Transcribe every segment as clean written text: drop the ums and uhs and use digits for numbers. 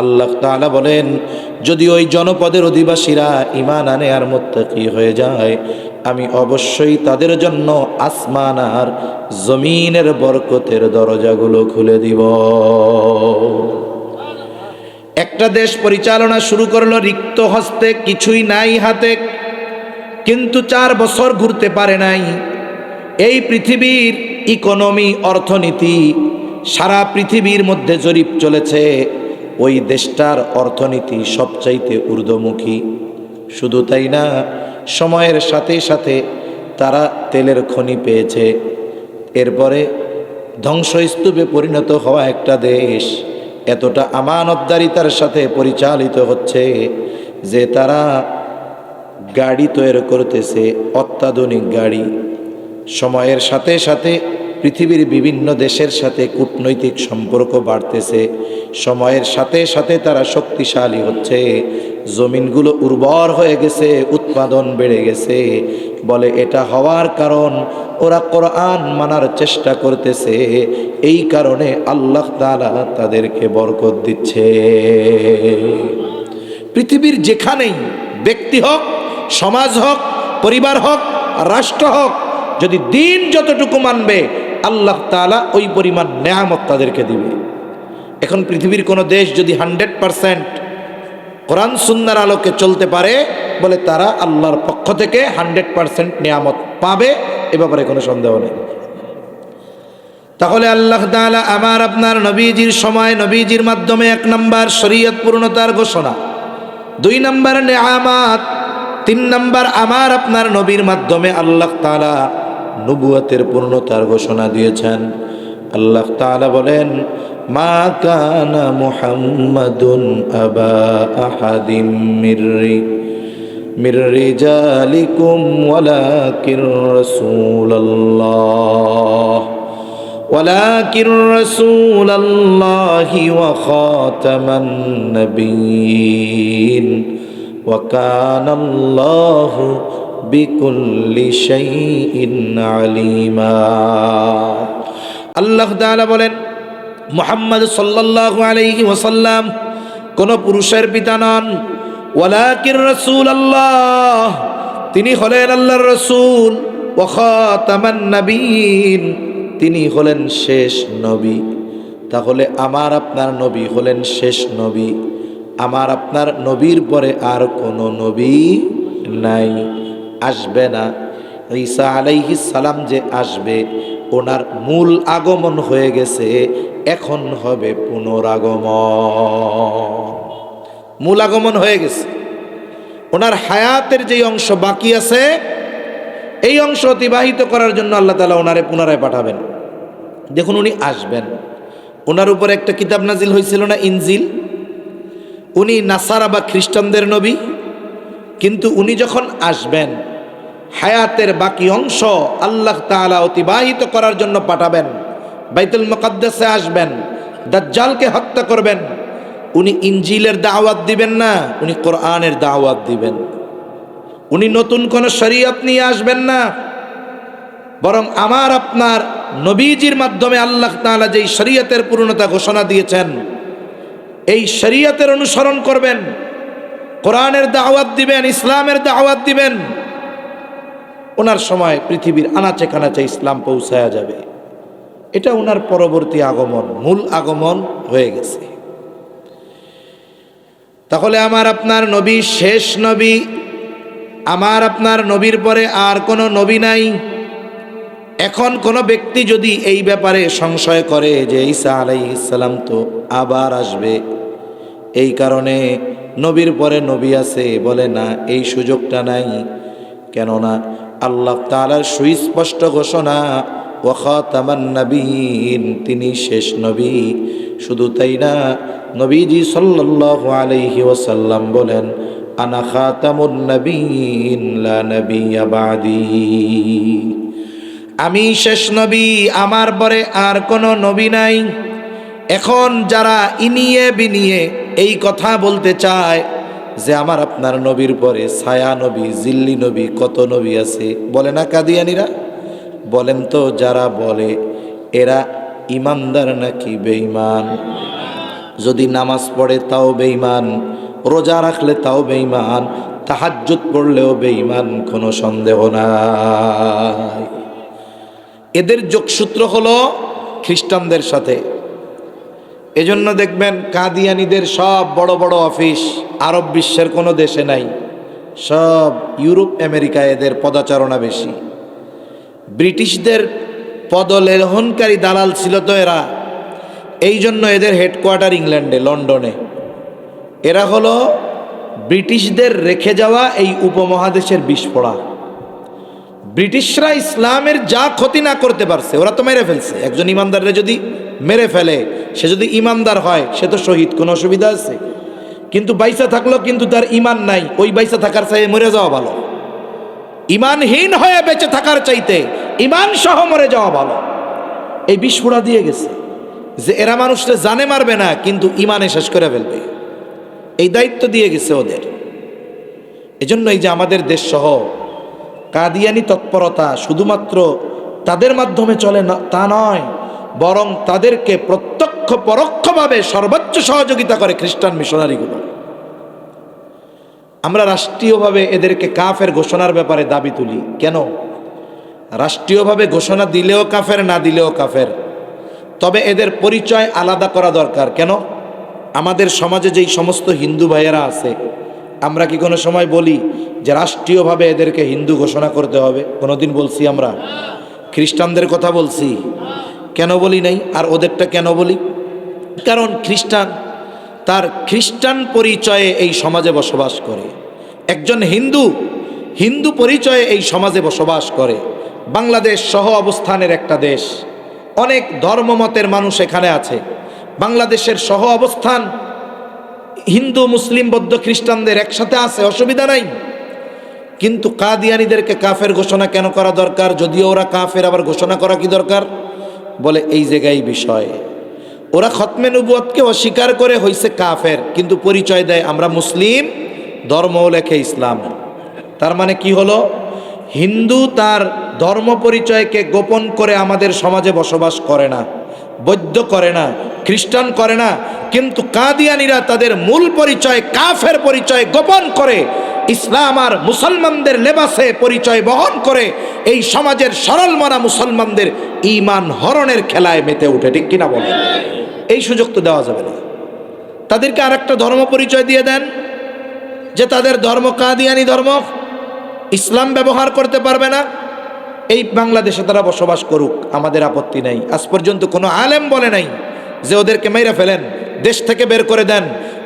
আল্লাহ তাআলা বলেন, যদি ওই জনপদের অধিবাসীরা ঈমান আনে আর মুত্তাকি হয়ে যায়, আমি অবশ্যই তাদের জন্য আসমান আর জমিনের বরকতের দরজাগুলো খুলে দিব। একটা দেশ পরিচালনা শুরু করলো রিক্ত হস্তে, কিছুই নাই হাতে, কিন্তু 4 বছর ঘুরতে পারে নাই। এই পৃথিবীর ইকোনমি, অর্থনীতি, সারা পৃথিবীর মধ্যে জরিপ চলেছে, ওই দেশটার অর্থনীতি সবচাইতে ঊর্ধ্বমুখী। শুধু তাই না, সময়ের সাথে সাথে তারা তেলের খনি পেয়েছে। এরপরে ধ্বংসস্তূপে পরিণত হওয়া একটা দেশ এতটা আমানতদারিতার সাথে পরিচালিত হচ্ছে যে তারা গাড়ি তৈরি করতেছে, অত্যাধুনিক গাড়ি। সময়ের সাথে সাথে পৃথিবীর বিভিন্ন দেশের সাথে কূটনৈতিক সম্পর্ক বাড়তেছে, সময়ের সাথে সাথে তারা শক্তিশালী হচ্ছে, জমিনগুলো উর্বর হয়ে গেছে, উৎপাদন বেড়ে গেছে। বলে এটা হওয়ার কারণ ওরা কোরআন মানার চেষ্টা করতেছে, এই কারণে আল্লাহ তাআলা তাদেরকে বরকত দিচ্ছে। পৃথিবীর যেখানেই ব্যক্তি হোক, সমাজ হোক, পরিবার হোক, রাষ্ট্র হোক, যদি দিন যতটুকু মানবে আল্লাহ তাআলা ওই পরিমাণ নেয়ামত তাদেরকে দিবে। এখন পৃথিবীর কোনো দেশ যদি 100% কোরআন সুন্নাহর আলোকে চলতে পারে, বলে তারা আল্লাহর পক্ষ থেকে 100% নেয়ামত পাবে, এ ব্যাপারে কোনো সন্দেহ নেই। তাহলে আল্লাহ তাআলা আমার আপনার নবীজির সময়, নবীজির মাধ্যমে 1 নম্বর শরীয়ত পূর্ণতার ঘোষণা, 2 নম্বর নেয়ামত, 3 নম্বর আমার আপনার নবীর মাধ্যমে আল্লাহ তাআলা নবুয়তের পূর্ণতার ঘোষণা দিয়েছেন। আল্লাহ তাআলা বলেন, মা কানা মুহাম্মাদুন আবা আহাদিম মির রিজালিকুম ওয়ালাকিন রাসূলুল্লাহি ওয়া খাতামান নাবিয়্যিন ওয়া কানাল্লাহু বিকুল্লি শাইইন আলিমা। আল্লাহ তাআলা বলেন, মুহাম্মদ সাল্লাল্লাহু আলাইহি ওয়াসাল্লাম কোন পুরুষের পিতা নন, ওয়ালাকিন রাসূলুল্লাহ, তিনি হলেন আল্লাহর রাসূল, ওয়া খাতামান নাবিয়্যিন, তিনি হলেন শেষ নবী। তাহলে আমার আপনার নবী হলেন শেষ নবী। আমার আপনার নবীর পরে আর কোনো নবী নাই, আসবে না। ঈসা আলাইহিস সালাম যে আসবে, ওনার মূল আগমন হয়ে গেছে, এখন হবে পুনরাগমন। মূল আগমন হয়ে গেছে, ওনার হায়াতের যে অংশ বাকি আছে, এই অংশ অতিবাহিত করার জন্য আল্লাহ তাআলা ওনারে পুনরায় পাঠাবেন। দেখুন, উনি আসবেন, ওনার উপর একটা কিতাব নাজিল হয়েছিল না, ইনজিল। উনি নাসারা বা খ্রিস্টানদের নবী, কিন্তু উনি যখন আসবেন, হায়াতের বাকি অংশ আল্লাহ তাআলা অতিবাহিত করার জন্য পাঠাবেন। বাইতুল মুকাদ্দাসে আসবেন, দাজ্জালকে হত্যা করবেন। উনি ইনজিলের দাওয়াত দিবেন না, উনি কোরআনের দাওয়াত দিবেন। উনি নতুন কোন শরীয়ত নিয়ে আসবেন না, বরং আমার আপনার নবীজির মাধ্যমে আল্লাহ তাআলা যেই শরীয়তের পূর্ণতা ঘোষণা দিয়েছেন, এই শরীয়তের অনুসরণ করবেন, কোরআনের দাওয়াত দিবেন, ইসলামের দাওয়াত দিবেন। ওনার সময় পৃথিবীর আনাচে কানাচে ইসলাম পৌঁছায়া যাবে। এটা ওনার পরবর্তী আগমন, মূল আগমন হয়ে গেছে। তাহলে আমার আপনার নবী শেষ নবী। আমার আপনার নবীর পরে আর কোনো নবী নাই। এখন কোনো ব্যক্তি যদি এই ব্যাপারে সংশয় করে যে ঈসা আলাইহিস সালাম তো আবার আসবে, এই কারণে নবীর পরে নবী আছে, বলে না, এই সুযোগটা নাই। কেননা আল্লাহ তাআলার সুস্পষ্ট ঘোষণা, ওয়া খাতামান নাবিয়্যিন, তিনি শেষ নবী। শুধু তাই না, নবীজি সাল্লাল্লাহু আলাইহি ওয়াসাল্লাম বলেন, আনা খাতামুন নাবিয়্যিন লা নাবিয়্যা বা'দি, আমি শেষ নবী, আমার পরে আর কোনো নবী নাই। এখন যারা ইনিয়ে বিনিয়ে এই কথা বলতে চায় যে আমার আপনার নবীর পরে ছায়া নবী, জিল্লি নবী, কত নবী আছে, বলে না কাদিয়ানীরা? বলেন তো, যারা বলে এরা ইমানদার নাকি বেঈমান? যদি নামাজ পড়ে তাও বেঈমান, রোজা রাখলে তাও বেঈমান, তাহাজ্জুদ পড়লেও বেঈমান, কোনো সন্দেহ নাই। এদের যোগসূত্র হলো খ্রিস্টানদের সাথে। এজন্য দেখবেন কাদিয়ানীদের সব বড় বড় অফিস আরব বিশ্বের কোনো দেশে নাই, সব ইউরোপ আমেরিকায় এদের পদাচারণা বেশি। ব্রিটিশদের পদলেহনকারী দালাল ছিল তো এরা, এই জন্য এদের হেডকোয়ার্টার ইংল্যান্ডে, লন্ডনে। এরা হলো ব্রিটিশদের রেখে যাওয়া এই উপমহাদেশের বিস্ফোড়া। ব্রিটিশরা ইসলামের যা ক্ষতি না করতে পারছে ওরা তো মেরে ফেলছে। একজন ইমানদাররে যদি মেরে ফেলে, সে যদি ইমানদার হয় সে তো শহীদ, কোনো অসুবিধা আছে? কিন্তু বাইসা থাকলো কিন্তু তার ইমান নাই, ওই বাইসা থাকার চাইতে মরে যাওয়া ভালো। ইমানহীন হয়ে বেঁচে থাকার চাইতে ইমান সহ মরে যাওয়া ভালো। এই বিস্ফোড়া দিয়ে গেছে যে এরা মানুষকে জানে মারবে না, কিন্তু ইমানে শেষ করে ফেলবে, এই দায়িত্ব দিয়ে গেছে ওদের। এজন্য এই যে আমাদের দেশ সহ কাদিয়ানি তৎপরতা শুধুমাত্র তাদের মাধ্যমে চলে না তা নয়, বরং তাদেরকে প্রত্যক্ষ পরোক্ষভাবে সর্বোচ্চ সহযোগিতা করে খ্রিস্টান মিশনারিগুলো। আমরা রাষ্ট্রীয়ভাবে এদেরকে কাফের ঘোষণার ব্যাপারে দাবি তুলি। কেন? রাষ্ট্রীয়ভাবে ঘোষণা দিলেও কাফের, না দিলেও কাফের, তবে এদের পরিচয় আলাদা করা দরকার। কেন? আমাদের সমাজে যেই সমস্ত হিন্দু ভাইয়েরা আছে, আমরা কি কোনো সময় বলি যে রাষ্ট্রীয়ভাবে এদেরকে হিন্দু ঘোষণা করতে হবে? কোনোদিন বলছি আমরা? খ্রিস্টানদের কথা বলছি, কেন বলি নাই? আর ওদেরটা কেন বলি? কারণ খ্রিস্টান তার খ্রিস্টান পরিচয়ে এই সমাজে বসবাস করে, একজন হিন্দু হিন্দু পরিচয়ে এই সমাজে বসবাস করে। বাংলাদেশ সহ অবস্থানের একটা দেশ, অনেক ধর্মমতের মানুষ এখানে আছে। বাংলাদেশের সহ অবস্থান হিন্দু, মুসলিম, বৌদ্ধ, খ্রিস্টানদের একসাথে আছে, অসুবিধা নাই। কিন্তু কাদিয়ানীদেরকে কাফের ঘোষণা কেন করা দরকার? যদিও ওরা কাফের, আবার ঘোষণা করা কি দরকার? বলে এই জায়গায় বিষয়, ওরা খতমে নবুয়তকে অস্বীকার করে হইছে কাফের, কিন্তু পরিচয় দেয় আমরা মুসলিম, ধর্মও লেখে ইসলাম। তার মানে কি হলো? হিন্দু তার ধর্ম পরিচয়কে গোপন করে আমাদের সমাজে বসবাস করে না, বৌদ্ধ করে না, খ্রিস্টান করে না, কিন্তু কাদিয়ানীরা তাদের মূল পরিচয় কাফের পরিচয় গোপন করে ইসলাম আর মুসলমানদের লেবাসে পরিচয় বহন করে এই সমাজের সরল মনা মুসলমানদের ঈমান হরণের খেলায় মেতে উঠে। ঠিক কিনা বলে? এই সুযোগ তো দেওয়া যাবে না। তাদেরকে আরেকটা ধর্ম পরিচয় দিয়ে দেন যে তাদের ধর্ম কাদিয়ানী ধর্ম, ইসলাম ব্যবহার করতে পারবে না। এই বাংলাদেশে তারা বসবাস করুক, আমাদের আপত্তি নাই। আজ পর্যন্ত কোনো আলেম বলে নাই যে ওদেরকে মেরে ফেলেন, দেশ থেকে বের করে দেন।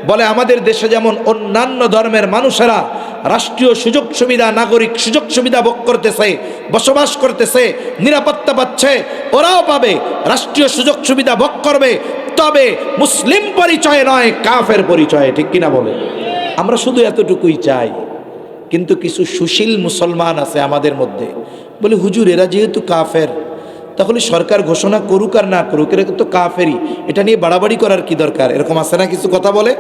বলে আমাদের দেশে যেমন অন্যান্য ধর্মের মানুষেরা রাষ্ট্রীয় সুযোগ সুবিধা, নাগরিক সুযোগ সুবিধা ভোগ করতেছে, বসবাস করতেছে, নিরাপত্তা পাচ্ছে, ওরাও পাবে, রাষ্ট্রীয় সুযোগ সুবিধা ভোগ করবে, তবে মুসলিম পরিচয়ে নয়, কাফের পরিচয়ে। ঠিক কিনা বলে? আমরা শুধু এতটুকুই চাই। কিন্তু কিছু সুশীল মুসলমান আছে আমাদের মধ্যে, বলে হুজুর এরা যেহেতু কাফের, তাহলে সরকার ঘোষণা করুক আর না করুক, এরা তো কাফেরই, এটা নিয়ে বাড়াবাড়ি করার কি দরকার? এরকম আছে না কিছু কথা বলে?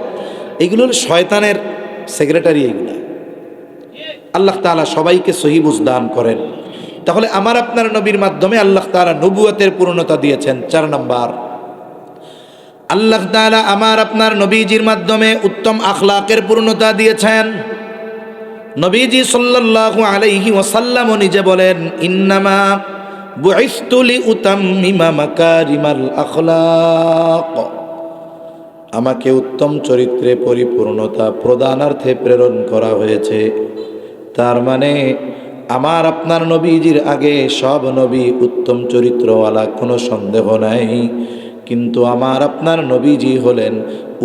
এগুলো হলো শয়তানের সেক্রেটারি। এগুলা আল্লাহ তাআলা সবাইকে সহি বুঝ দান করেন। তাহলে আমার আপনার নবীর মাধ্যমে আল্লাহ তাআলা নবুয়তের পূর্ণতা দিয়েছেন। 4 নাম্বার, আল্লাহ তাআলা আমার আপনার নবীজির মাধ্যমে উত্তম আখলাকের পূর্ণতা দিয়েছেন। নবীজি সাল্লাল্লাহু আলাইহি ওয়াসাল্লাম নিজে বলেন, ইন্নামা বুইসতু লিউতাম্মিমা মাকারিমাল আখলাক, আমাকে উত্তম চরিত্রে পরিপূর্ণতা প্রদানার্থে প্রেরণ করা হয়েছে। তার মানে আমার আপনার নবীজির আগে সব নবী উত্তম চরিত্রওয়ালা, কোনো সন্দেহ নাই। কিন্তু আমার আপনার নবীজি হলেন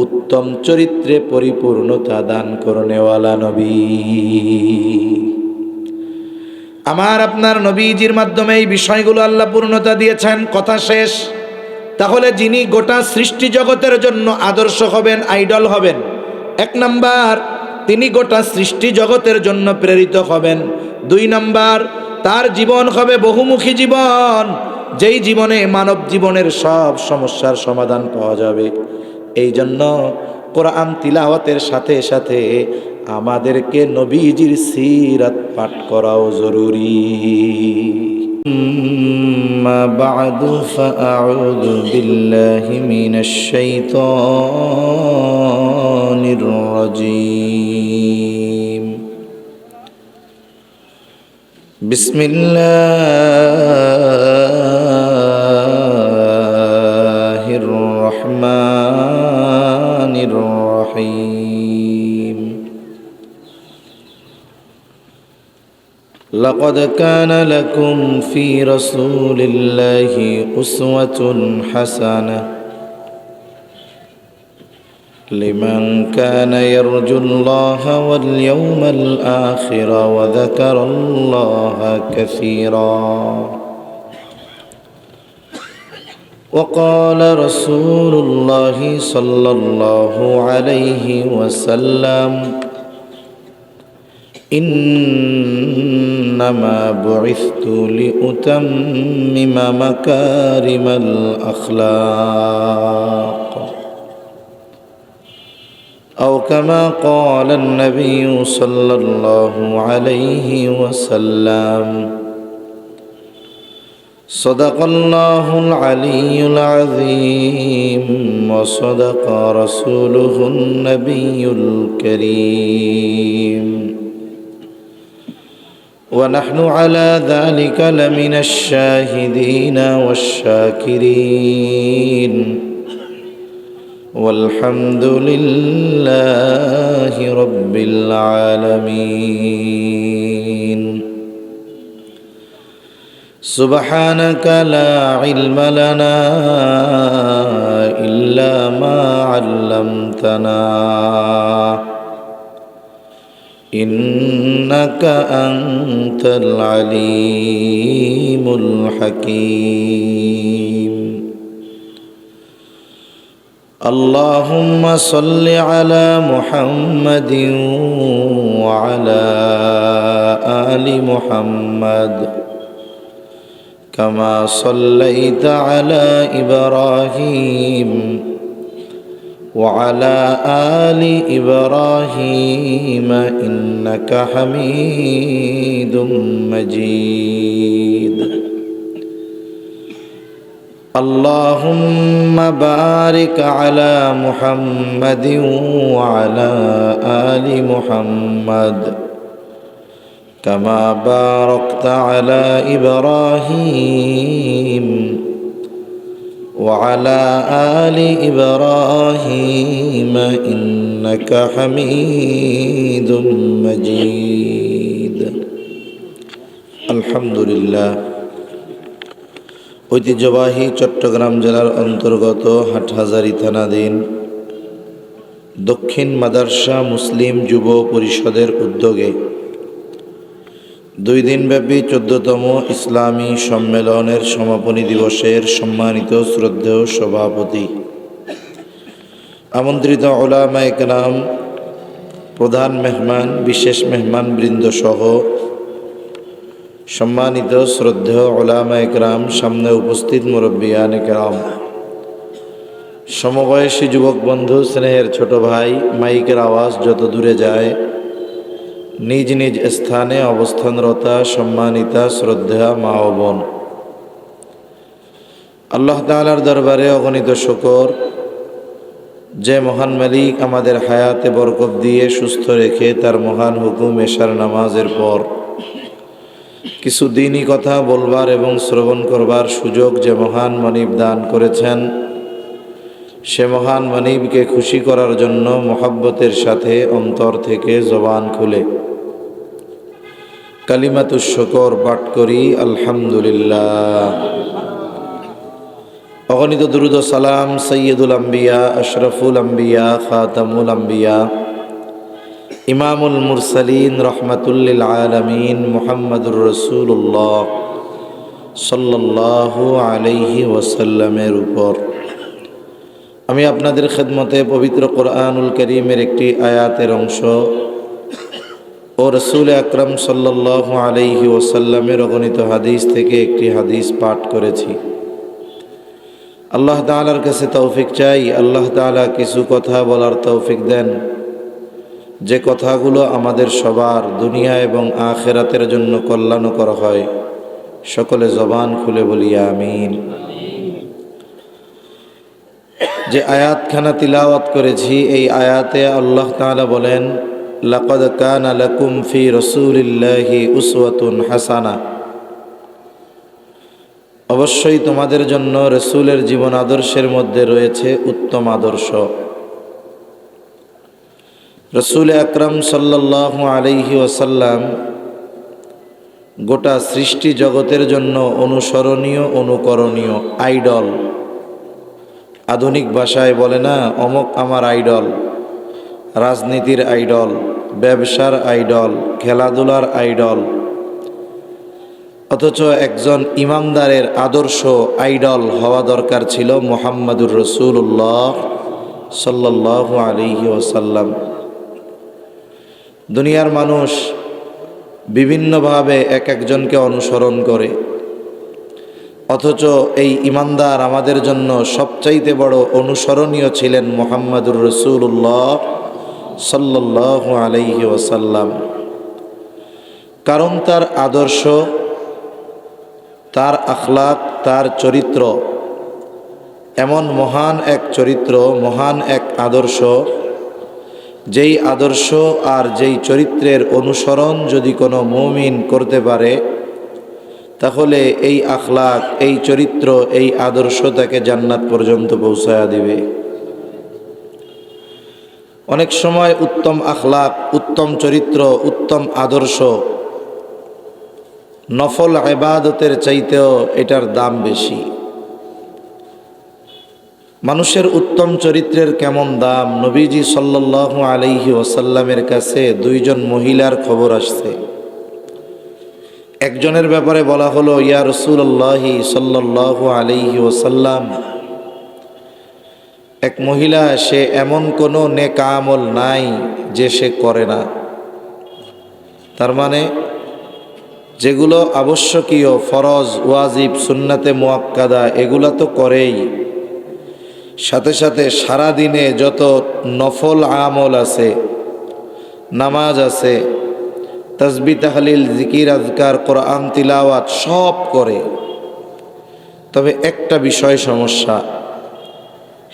উত্তম চরিত্রে পরিপূর্ণতা দান করনেওয়ালা নবী। আমার আপনার নবীজির মাধ্যমে এই বিষয়গুলো আল্লাহ পূর্ণতা দিয়েছেন। কথা শেষ। তাহলে যিনি গোটা সৃষ্টি জগতের জন্য আদর্শ হবেন, আইডল হবেন, 1 নাম্বার তিনি গোটা সৃষ্টি জগতের জন্য প্রেরিত হবেন। 2 নাম্বার তার জীবন হবে বহুমুখী জীবন, যেই জীবনে মানব জীবনের সব সমস্যার সমাধান পাওয়া যাবে। এই জন্য কোরআন তিলাওয়াতের সাথে সাথে আমাদেরকে নবীজির সিরাত পাঠ করাও জরুরি। أما بعد فأعوذ بالله من الشيطان الرجيم بسم الله الرحمن الرحيم لقد كان لكم في رسول الله أسوة حسنة لمن كان يرجو الله واليوم الآخر وذكر الله كثيرا وقال رسول الله صلى الله عليه وسلم إنما بعثت لأتمم مكارم الأخلاق أو كما قال النبي صلى الله عليه وسلم صدق الله العلي العظيم وصدق رسوله النبي الكريم ونحن على ذلك لمن الشاهدين والشاكرين والحمد لله رب العالمين سبحانك لا علم لنا إلا ما علمتنا إنك أنت العليم الحكيم اللهم صل على محمد وعلى آل محمد كما صليت على إبراهيم وعلى آل إبراهيم إنك حميد مجيد اللهم بارك على محمد وعلى آل محمد كما باركت على إبراهيم وعلى آل إبراهيم إنك حميد مجيد الحمد لله ঐতিহ্যবাহী চট্টগ্রাম জেলার অন্তর্গত হাটহাজারী থানাধীন দক্ষিণ মাদার্শা মুসলিম যুব পরিষদের উদ্যোগে 2 দিনব্যাপী 14তম ইসলামী সম্মেলনের সমাপনী দিবসের সম্মানিত শ্রদ্ধেয় সভাপতি, আমন্ত্রিত উলামায়ে কেরাম, প্রধান মেহমান, বিশেষ মেহমান বৃন্দ সহ সম্মানিত শ্রদ্ধেয় উলামায়ে কেরাম, সামনে উপস্থিত মুরব্বিয়ানে কেরাম, সমবয়সী যুবক বন্ধু, স্নেহের ছোট ভাই, মাইকের আওয়াজ যত দূরে যায়, নিজ নিজ স্থানে অবস্থানরতা সম্মানিতা শ্রদ্ধা মা ও বোন, আল্লাহ তাআলার দরবারে অগণিত শুকর, যে মহান মালিক আমাদের হায়াতে বরকত দিয়ে সুস্থ রেখে তার মহান হুকুম এশার নামাজের পর কিছু দিনই কথা বলবার এবং শ্রবণ করবার সুযোগ যে মহান মানিব দান করেছেন, সে মহান মানিবকে খুশি করার জন্য মহব্বতের সাথে অন্তর থেকে জবান খুলে কালিমাতুশ শুকর পাঠ করি আলহামদুলিল্লাহ। অগণিত দুরূদ ও সালাম সৈয়দুল আম্বিয়া, আশরাফুল আম্বিয়া, খাতামুল আম্বিয়া, ইমামুল মুরসালিন, রহমাতুল লিল আলামিন মুহাম্মাদুর রাসূলুল্লাহ সাল্লাল্লাহু আলাইহি ওয়াসাল্লামের উপর আমি আপনাদের খেদমতে পবিত্র কোরআনুল কারীমের একটি আয়াতের অংশ ও রাসূল আকরাম সাল্লাল্লাহু আলাইহি ওয়াসাল্লামের অগণিত হাদিস থেকে একটি হাদিস পাঠ করেছি। আল্লাহ তাআলার কাছে তৌফিক চাই, আল্লাহ তাআলা কিছু কথা বলার তৌফিক দেন, যে কথাগুলো আমাদের সবার দুনিয়া এবং আখিরাতের জন্য কল্যাণকর হয়, সকলে জবান খুলে বলি আমিন। যে আয়াতখানা তিলাওয়াত করেছি, এই আয়াতে আল্লাহ তাআলা বলেন, লাকাদ কানা লাকুম ফি রাসূলিল্লাহি উসওয়াতুন হাসানা। অবশ্যই তোমাদের জন্য রাসূলের জীবন আদর্শের মধ্যে রয়েছে উত্তম আদর্শ। রাসূল আকরাম সাল্লাল্লাহু আলাইহি ওয়াসাল্লাম গোটা সৃষ্টি জগতের জন্য অনুসরণীয়, অনুকরণীয়, আইডল। আধুনিক ভাষায় বলে না, অমুক আমার আইডল। রাজনীতির আইডল, ব্যবসার আইডল, খেলাধুলার আইডল। অথচ একজন ইমানদারের আদর্শ আইডল হওয়া দরকার ছিল মুহাম্মাদুর রাসূলুল্লাহ সাল্লাল্লাহু আলাইহি ওয়াসাল্লাম। দুনিয়ার মানুষ বিভিন্নভাবে এক একজনকে অনুসরণ করে, অথচ এই ইমানদার আমাদের জন্য সবচাইতে বড় অনুসরণীয় ছিলেন মুহাম্মাদুর রাসূলুল্লাহ সাল্লাল্লাহু আলাইহি ওয়াসাল্লাম। কারণ তার আদর্শ, তার আখলাক, তার চরিত্র এমন মহান এক চরিত্র, মহান এক আদর্শ, যেই আদর্শ আর যেই চরিত্রের অনুসরণ যদি কোনো মুমিন করতে পারে, তাহলে এই আখলাক, এই চরিত্র, এই আদর্শ তাকে জান্নাত পর্যন্ত পৌঁছায়া দিবে। অনেক সময় উত্তম আখলাক, উত্তম চরিত্র, উত্তম আদর্শ নফল ইবাদতের চাইতেও এটার দাম বেশি। মানুষের উত্তম চরিত্রের কেমন দাম, নবীজি সাল্লাল্লাহু আলাইহি ওয়াসাল্লামের কাছে দুইজন মহিলার খবর আসছে। একজনের ব্যাপারে বলা হলো, ইয়া রাসূলুল্লাহি সাল্লাল্লাহু আলাইহি ওয়াসাল্লাম, এক মহিলা, সে এমন কোনো নেক আমল নাই যে সে করে না। তার মানে যেগুলো আবশ্যকীয়, ফরজ, ওয়াজিব, সুন্নাতে মুআক্কাদা, এগুলা তো করেই, সাথে সাথে সারা দিনে যত নফল আমল আছে, নামাজ আছে, তাসবিহ, তাহলিল, জিকির, আজকার, কোরআন তিলাওয়াত সব করে। তবে একটা বিষয় সমস্যা,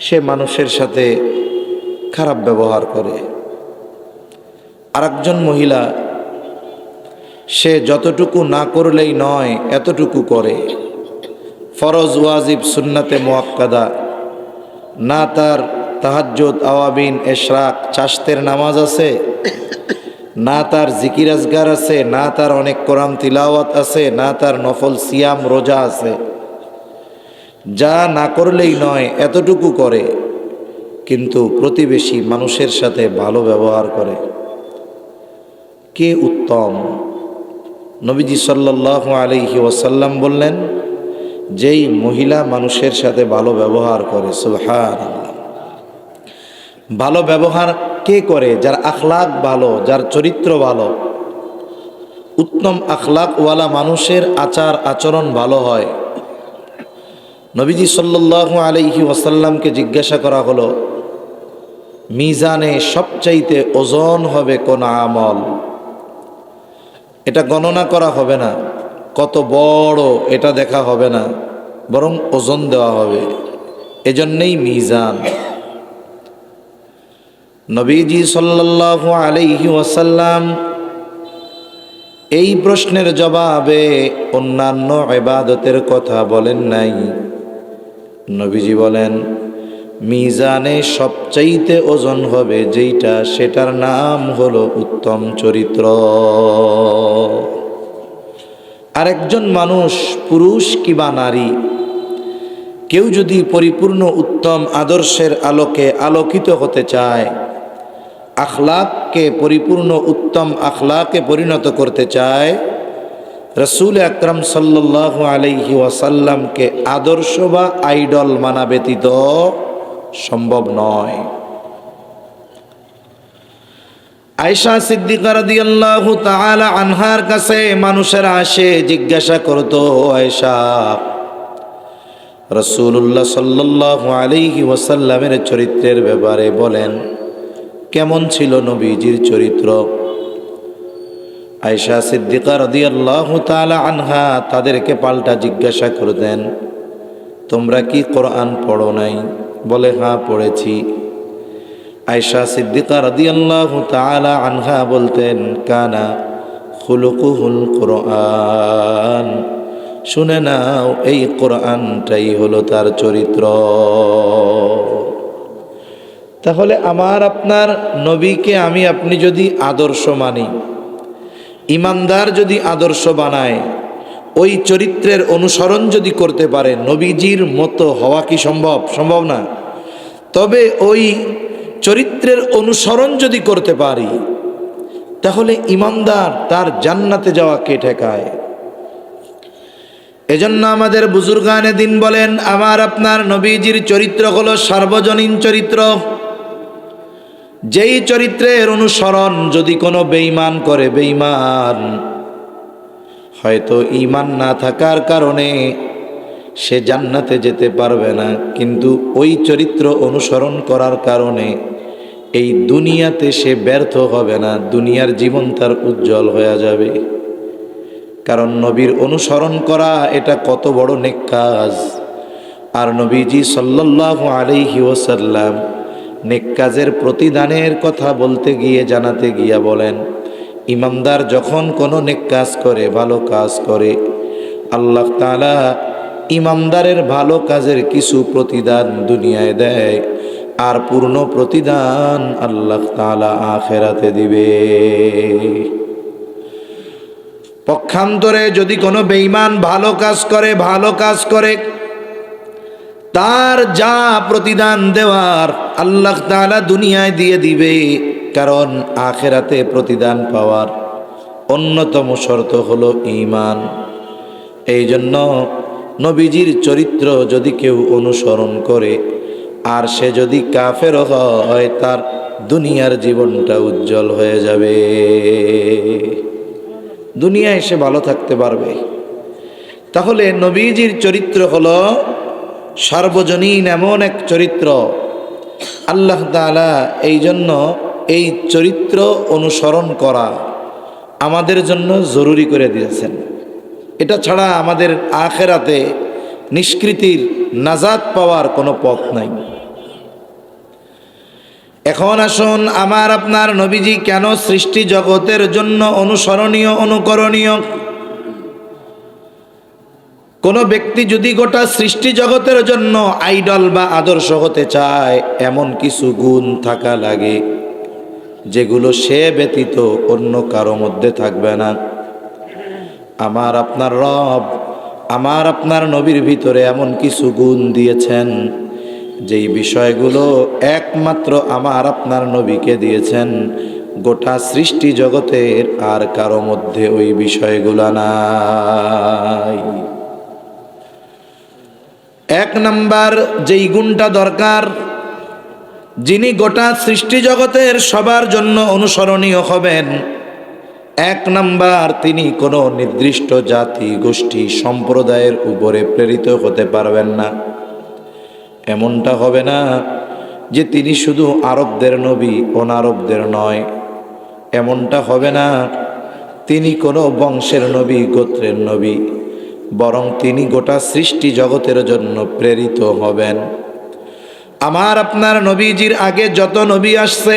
সে মানুষের সাথে খারাপ ব্যবহার করে। আরেকজন মহিলা, সে যতটুকু না করলেই নয় এতটুকু করে। ফরজ, ওয়াজিব, সুন্নাতে মুআক্কাদা, না তার তাহাজ্জুদ, আওয়াবিন, ইশরাক, চাশতের নামাজ আছে, না তার জিকির আজগার আছে, না তার অনেক কোরআন তিলাওয়াত আছে, না তার নফল সিয়াম, রোজা আছে। যা না করলেই নয় এতটুকু করে, কিন্তু প্রতিবেশী মানুষের সাথে ভালো ব্যবহার করে। কে উত্তম? নবীজি সাল্লাল্লাহু আলাইহি ওয়াসাল্লাম বললেন, যেই মহিলা মানুষের সাথে ভালো ব্যবহার করে। সুবহানাল্লাহ। ভালো ব্যবহার কে করে? যার আখলাক ভালো, যার চরিত্র ভালো। উত্তম আখলাকওয়ালা মানুষের আচার আচরণ ভালো হয়। নবীজি সাল্লাল্লাহু আলাইহি ওয়াসাল্লামকে জিজ্ঞাসা করা হলো, মিজানে সবচাইতে ওজন হবে কোন আমল? এটা গণনা করা হবে না, কত বড় এটা দেখা হবে না, বরং ওজন দেওয়া হবে। এজন্যই মিজান। নবীজি সাল্লাল্লাহু আলাইহি ওয়াসাল্লাম এই প্রশ্নের জবাবে অন্যান্য ইবাদতের কথা বলেন নাই। নবীজি বলেন, মিজানে সবচাইতে ওজন হবে যেইটা, সেটার নাম হলো উত্তম চরিত্র। আরেকজন মানুষ, পুরুষ কিবা নারী, কেউ যদি পরিপূর্ণ উত্তম আদর্শের আলোকে আলোকিত হতে চায়, আখলাককে পরিপূর্ণ উত্তম আখলাকে পরিণত করতে চায়, রাসূল আকরাম সাল্লাল্লাহু আলাইহি ওয়াসাল্লামকে আদর্শ বা আইডল মানা ব্যতীত সম্ভব নয়। আয়েশা সিদ্দিকা রাদিয়াল্লাহু তাআলা আনহার কাছে মানুষেরা আসে, জিজ্ঞাসা করতো, আয়েশা, রাসূলুল্লাহ সাল্লাল্লাহু আলাইহি ওয়াসাল্লামের চরিত্রের ব্যাপারে বলেন, কেমন ছিল নবীজির চরিত্র? আয়েশা সিদ্দিকা রাদিয়াল্লাহু তাআলা আনহা তাদেরকে পাল্টা জিজ্ঞাসা করতেন, তোমরা কি কোরআন পড়ো নাই? বলে, হ্যাঁ পড়েছি। আয়েশা সিদ্দিকা রাদিয়াল্লাহু তাআলা আনহা বলতেন, কানা খুলুকুহুল কোরআন, শুনে নাও এই কোরআনটাই হলো তার চরিত্র। তাহলে আমার আপনার নবীকে আমি আপনি যদি আদর্শ মানি, ইমানদার যদি আদর্শ বানায়, ওই চরিত্রের অনুসরণ যদি করতে পারে, নবীজির মতো হওয়া কি সম্ভব? সম্ভব না। তবে ওই চরিত্রের অনুসরণ যদি করতে পারি, তাহলে ইমানদার, তার জান্নাতে যাওয়া কে ঠেকায়? এজন্য আমাদের বুজুর্গানে দিন বলেন, আমার আপনার নবীজির চরিত্র হলো সার্বজনীন চরিত্র। যেই চরিত্রের অনুসরণ যদি কোনো বেঈমান করে, বেঈমান হয়তো ঈমান না থাকার কারণে সে জান্নাতে যেতে পারবে না, কিন্তু ওই চরিত্র অনুসরণ করার কারণে এই দুনিয়াতে সে ব্যর্থ হবে না, দুনিয়ার জীবন তার উজ্জ্বল হয়ে যাবে। কারণ নবীর অনুসরণ করা এটা কত বড় নেক কাজ। আর নবীজি সাল্লাল্লাহু আলাইহি ওয়াসাল্লাম নেক কাজের প্রতিদানের কথা বলতে গিয়ে, জানাতে গিয়া বলেন, ইমানদার যখন কোনো নেক কাজ করে, ভালো কাজ করে, আল্লাহ তাআলা ইমানদারের ভালো কাজের কিছু প্রতিদান দুনিয়ায় দেয়, আর পূর্ণ প্রতিদান আল্লাহ তাআলা আখিরাতে দিবে। পক্ষান্তরে যদি কোনো বেঈমান ভালো কাজ করে, তার যা প্রতিদান দেওয়ার আল্লাহ তাআলা দুনিয়ায় দিয়ে দিবে। কারণ আখিরাতে প্রতিদান পাওয়ার অন্যতম শর্ত হলো ঈমান। এই জন্য নবীজির চরিত্র যদি কেউ অনুসরণ করে, আর সে যদি কাফের হয়, তার দুনিয়ার জীবনটা উজ্জ্বল হয়ে যাবে, দুনিয়ায় সে ভালো থাকতে পারবে। তাহলে নবীজির চরিত্র হলো সার্বজনীন এমন এক চরিত্র। আল্লাহ তাআলা এই জন্য এই চরিত্র অনুসরণ করা আমাদের জন্য জরুরি করে দিয়েছেন। এটা ছাড়া আমাদের আখিরাতে নিষ্কৃতির, নাজাত পাওয়ার কোনো পথ নাই। এখন আসুন, আমার আপনার নবীজি কেন সৃষ্টি জগতের জন্য অনুসরণীয়, অনুকরণীয়? কোনো ব্যক্তি যদি গোটা সৃষ্টি জগতের জন্য আইডল বা আদর্শ হতে চায়, এমন কিছু গুণ থাকা লাগে যেগুলো সে ব্যতীত অন্য কারো মধ্যে থাকবে না। আমার আপনার রব আমার আপনার নবীর ভিতরে এমন কিছু গুণ দিয়েছেন, যেই বিষয়গুলো একমাত্র আমার আপনার নবীকে দিয়েছেন, গোটা সৃষ্টি জগতের আর কারো মধ্যে ওই বিষয়গুলো নাই। এক নাম্বার যেই গুণটা দরকার, যিনি গোটা সৃষ্টি জগতের সবার জন্য অনুসরণীয় হবেন, এক নাম্বার, তিনি কোনো নির্দিষ্ট জাতি, গোষ্ঠী, সম্প্রদায়ের উপরে প্রেরিত হতে পারবেন না। এমনটা হবে না যে তিনি শুধু আরবদের নবী, অনারবদের নয়। এমনটা হবে না তিনি কোনো বংশের নবী, গোত্রের নবী, বরং তিনি গোটা সৃষ্টি জগতের জন্য প্রেরিত হবেন। আমার আপনার নবীজির আগে যত নবী আসছে,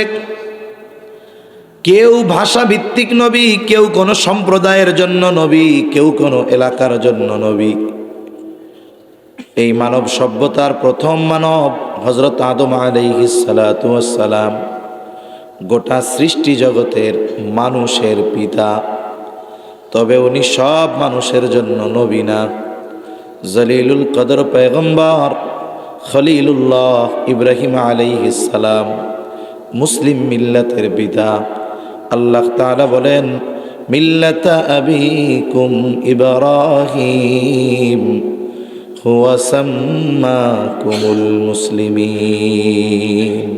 কেউ ভাষা ভিত্তিক নবী, কেউ কোনো সম্প্রদায়ের জন্য নবী, কেউ কোনো এলাকার জন্য নবী। এই মানব সভ্যতার প্রথম মানব হযরত আদম আলাইহিস সালাতু ওয়াস সালাম গোটা সৃষ্টি জগতের মানুষের পিতা। তবে উনি সব মানুষের জন্য নবী না। জলিলুল কদর পয়গম্বর খলিলুল্লাহ ইব্রাহিম আলাইহিস সালাম মুসলিম মিল্লাতের পিতা। আল্লাহ তাআলা বলেন, মিল্লাতা আবিকুম ইব্রাহিম হুয়া সাম্মাকুমুল মুসলিমিন।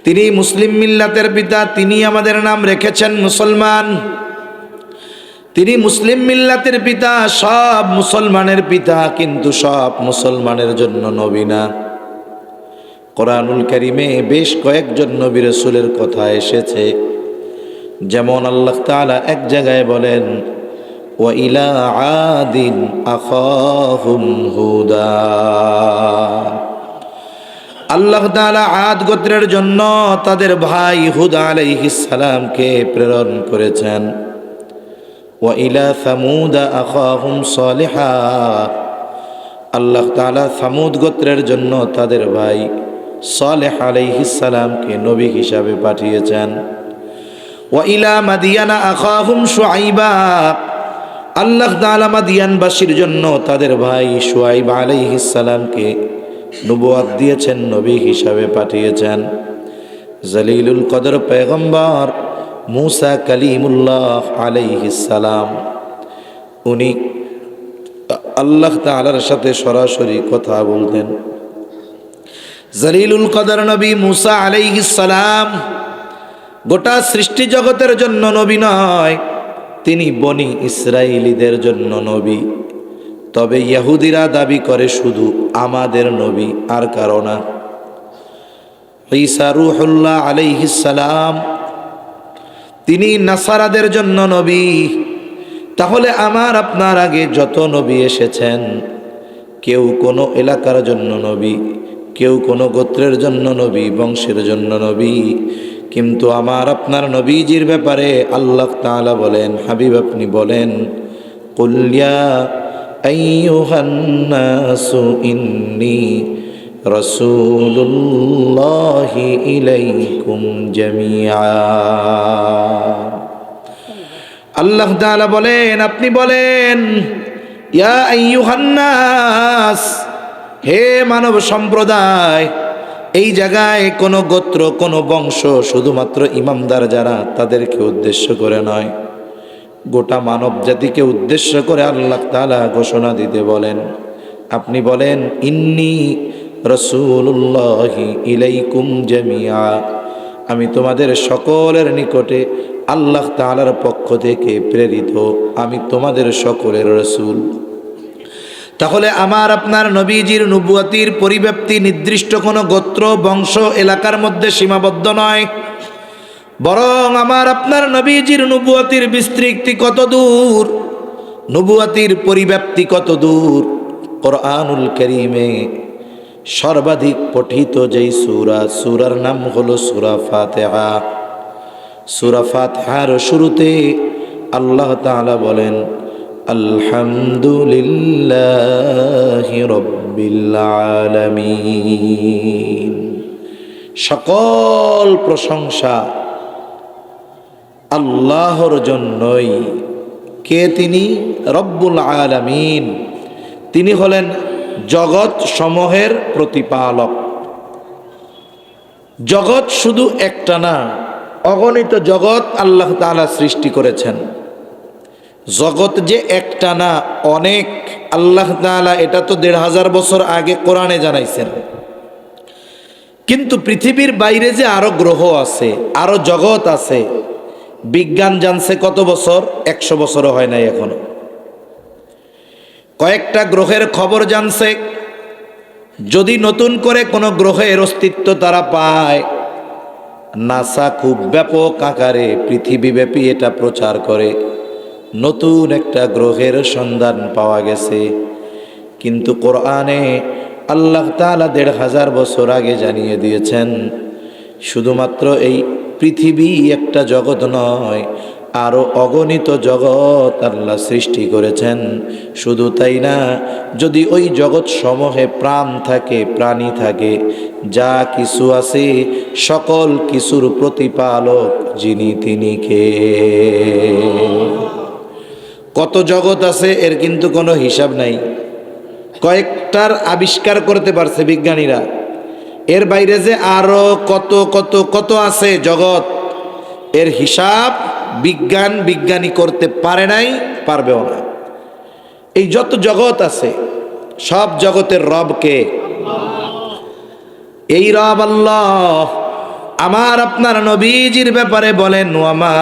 তিনি মুসলিম মিল্লাতের পিতা, তিনি আমাদের নাম রেখেছেন মুসলমান। তিনি মুসলিম মিল্লাতের পিতা, সব মুসলমানের পিতা, কিন্তু সব মুসলমানের জন্য নবী না। কোরআনুল কারীমে বেশ কয়েকজন নবী রাসূলের কথা এসেছে, যেমন আল্লাহ তাআলা এক জায়গায় বলেন, ওয়া ইলা আদিন আখাহুম হুদা। আল্লাহ তাআলা আদ গোত্রের জন্য তাদের ভাই হুদ আলাইহিস সালামকে প্রেরণ করেছেন। ওয়া ইলা সামুদ আখাহুম সালিহা, আল্লাহ তাআলা সামুদ গোত্রের জন্য তাদের ভাই সালেহ আলাইহিস সালামকে নবী হিসাবে পাঠিয়েছেন। ওয়া ইলা মাদিয়ানা আখাহুম শুআইবা, আল্লাহ তাআলা মাদিয়ানবাসীর জন্য তাদের ভাই শুআইব আলাইহিস সালামকে নবুয়ত দিয়েছেন, নবী হিসাবে পাঠিয়েছেন। জলিলুল কদর পয়গম্বর মুসা কালিমুল্লাহ আলাইহিস সালাম, উনি আল্লাহ তাআলার সাথে সরাসরি কথা বলতেন। জলিলুল কদর নবী মুসা আলাইহিস সালাম গোটা সৃষ্টি জগতের জন্য নবী নয়, তিনি বনি ইসরাইলীদের জন্য নবী। তবে ইহুদিরা দাবি করে শুধু আমাদের নবী, আর কারো না। ঈসা রূহুল্লাহ আলাইহিস সালাম, তিনি নাসারাদের জন্য নবী। তাহলে আমার আপনার আগে যত নবী এসেছেন, কেউ কোনো এলাকার জন্য নবী, কেউ কোনো গোত্রের জন্য নবী, বংশের জন্য নবী। কিন্তু আমার আপনার নবীজির ব্যাপারে আল্লাহ তাআলা বলেন, হাবিব আপনি বলেন, কুল ইয়া আইয়ুহান নাসু ইন্নী রাসূলুল্লাহি ইলাইকুম জামিআ। আল্লাহ তাআলা বলেন, আপনি বলেন, ইয়া আইয়ুহান নাস, হে মানব সম্প্রদায়। এই জায়গায় কোনো গোত্র, কোনো বংশ, শুধুমাত্র ইমামদার যারা, তাদেরকে উদ্দেশ্য করে নয়, গোটা মানব জাতিকে উদ্দেশ্য করে আল্লাহ তাআলা ঘোষণা দিতে বলেন। আপনি বলেন, ইন্নী রাসূলুল্লাহি ইলাইকুম জামিআ, আমি তোমাদের সকলের নিকটে আল্লাহ তাআলার পক্ষ থেকে প্রেরিত, আমি তোমাদের সকলের রাসূল। তাহলে আমার আপনার নবীজির নবুয়তির পরিব্যাপ্তি নির্দিষ্ট কোনো গোত্র, বংশ, এলাকার মধ্যে সীমাবদ্ধ নয়, বরং আমার আপনার নবীজির নবুয়তির বিস্তৃতি কত দূর, নবুয়তির পরিব্যাপ্তি কত দূর। কোরআনুল কারীমে সর্বাধিক পঠিত যেই সূরার নাম হলো সূরা ফাতিহা। সূরা ফাতিহার শুরুতে আল্লাহ তাআলা বলেন, আলহামদুলিল্লাহি রাব্বিল আলামিন, সকল প্রশংসা আল্লাহর জন্যই। কে তিনি? রব্বুল আলামিন, তিনি হলেন জগৎ সমূহের প্রতিপালক। জগৎ শুধু একটা না, অগণিত জগৎ আল্লাহ তাআলা সৃষ্টি করেছেন। জগৎ যে একটা না, অনেক। আল্লাহ তাআলা এটা তো ১৫০০ বছর আগে কোরআনে জানাইছেন। কিন্তু পৃথিবীর বাইরে যে আরো গ্রহ আছে, আরো জগৎ আছে, বিজ্ঞান জানছে কত বছর? ১০০ বছরও হয় নাই এখনো। কয়েকটা গ্রহের খবর জানছে। যদি নতুন করে কোনো গ্রহের অস্তিত্ব তারা পায়, নাসা খুব ব্যাপক আকারে পৃথিবীব্যাপী এটা প্রচার করে, নতুন একটা গ্রহের সন্ধান পাওয়া গেছে। কিন্তু কোরআনে আল্লাহ তাআলা ১৫০০ বছর আগে জানিয়ে দিয়েছেন, শুধুমাত্র এই পৃথিবী একটা জগৎ নয়, আরো অগণিত জগৎ আল্লাহ সৃষ্টি করেছেন। শুধু তাই না, যদি ওই জগৎ সমূহে প্রাণ থাকে, প্রাণী থাকে, যা কিছু আছে, সকল কিছুর প্রতিপালক যিনি, তিনি কে? কত জগৎ আছে এর কিন্তু কোনো হিসাব নাই। কয়েকটার আবিষ্কার করতে পারছে বিজ্ঞানীরা, এর বাইরে যে আরো কত কত কত আছে জগৎ, এর হিসাব বিজ্ঞানী করতে পারে নাই, পারবেও না। এই যত জগৎ আছে, সব জগতের রব কে? এই রব আল্লাহ। আমার আপনার নবীজির ব্যাপারে বলেন, ওয়ামা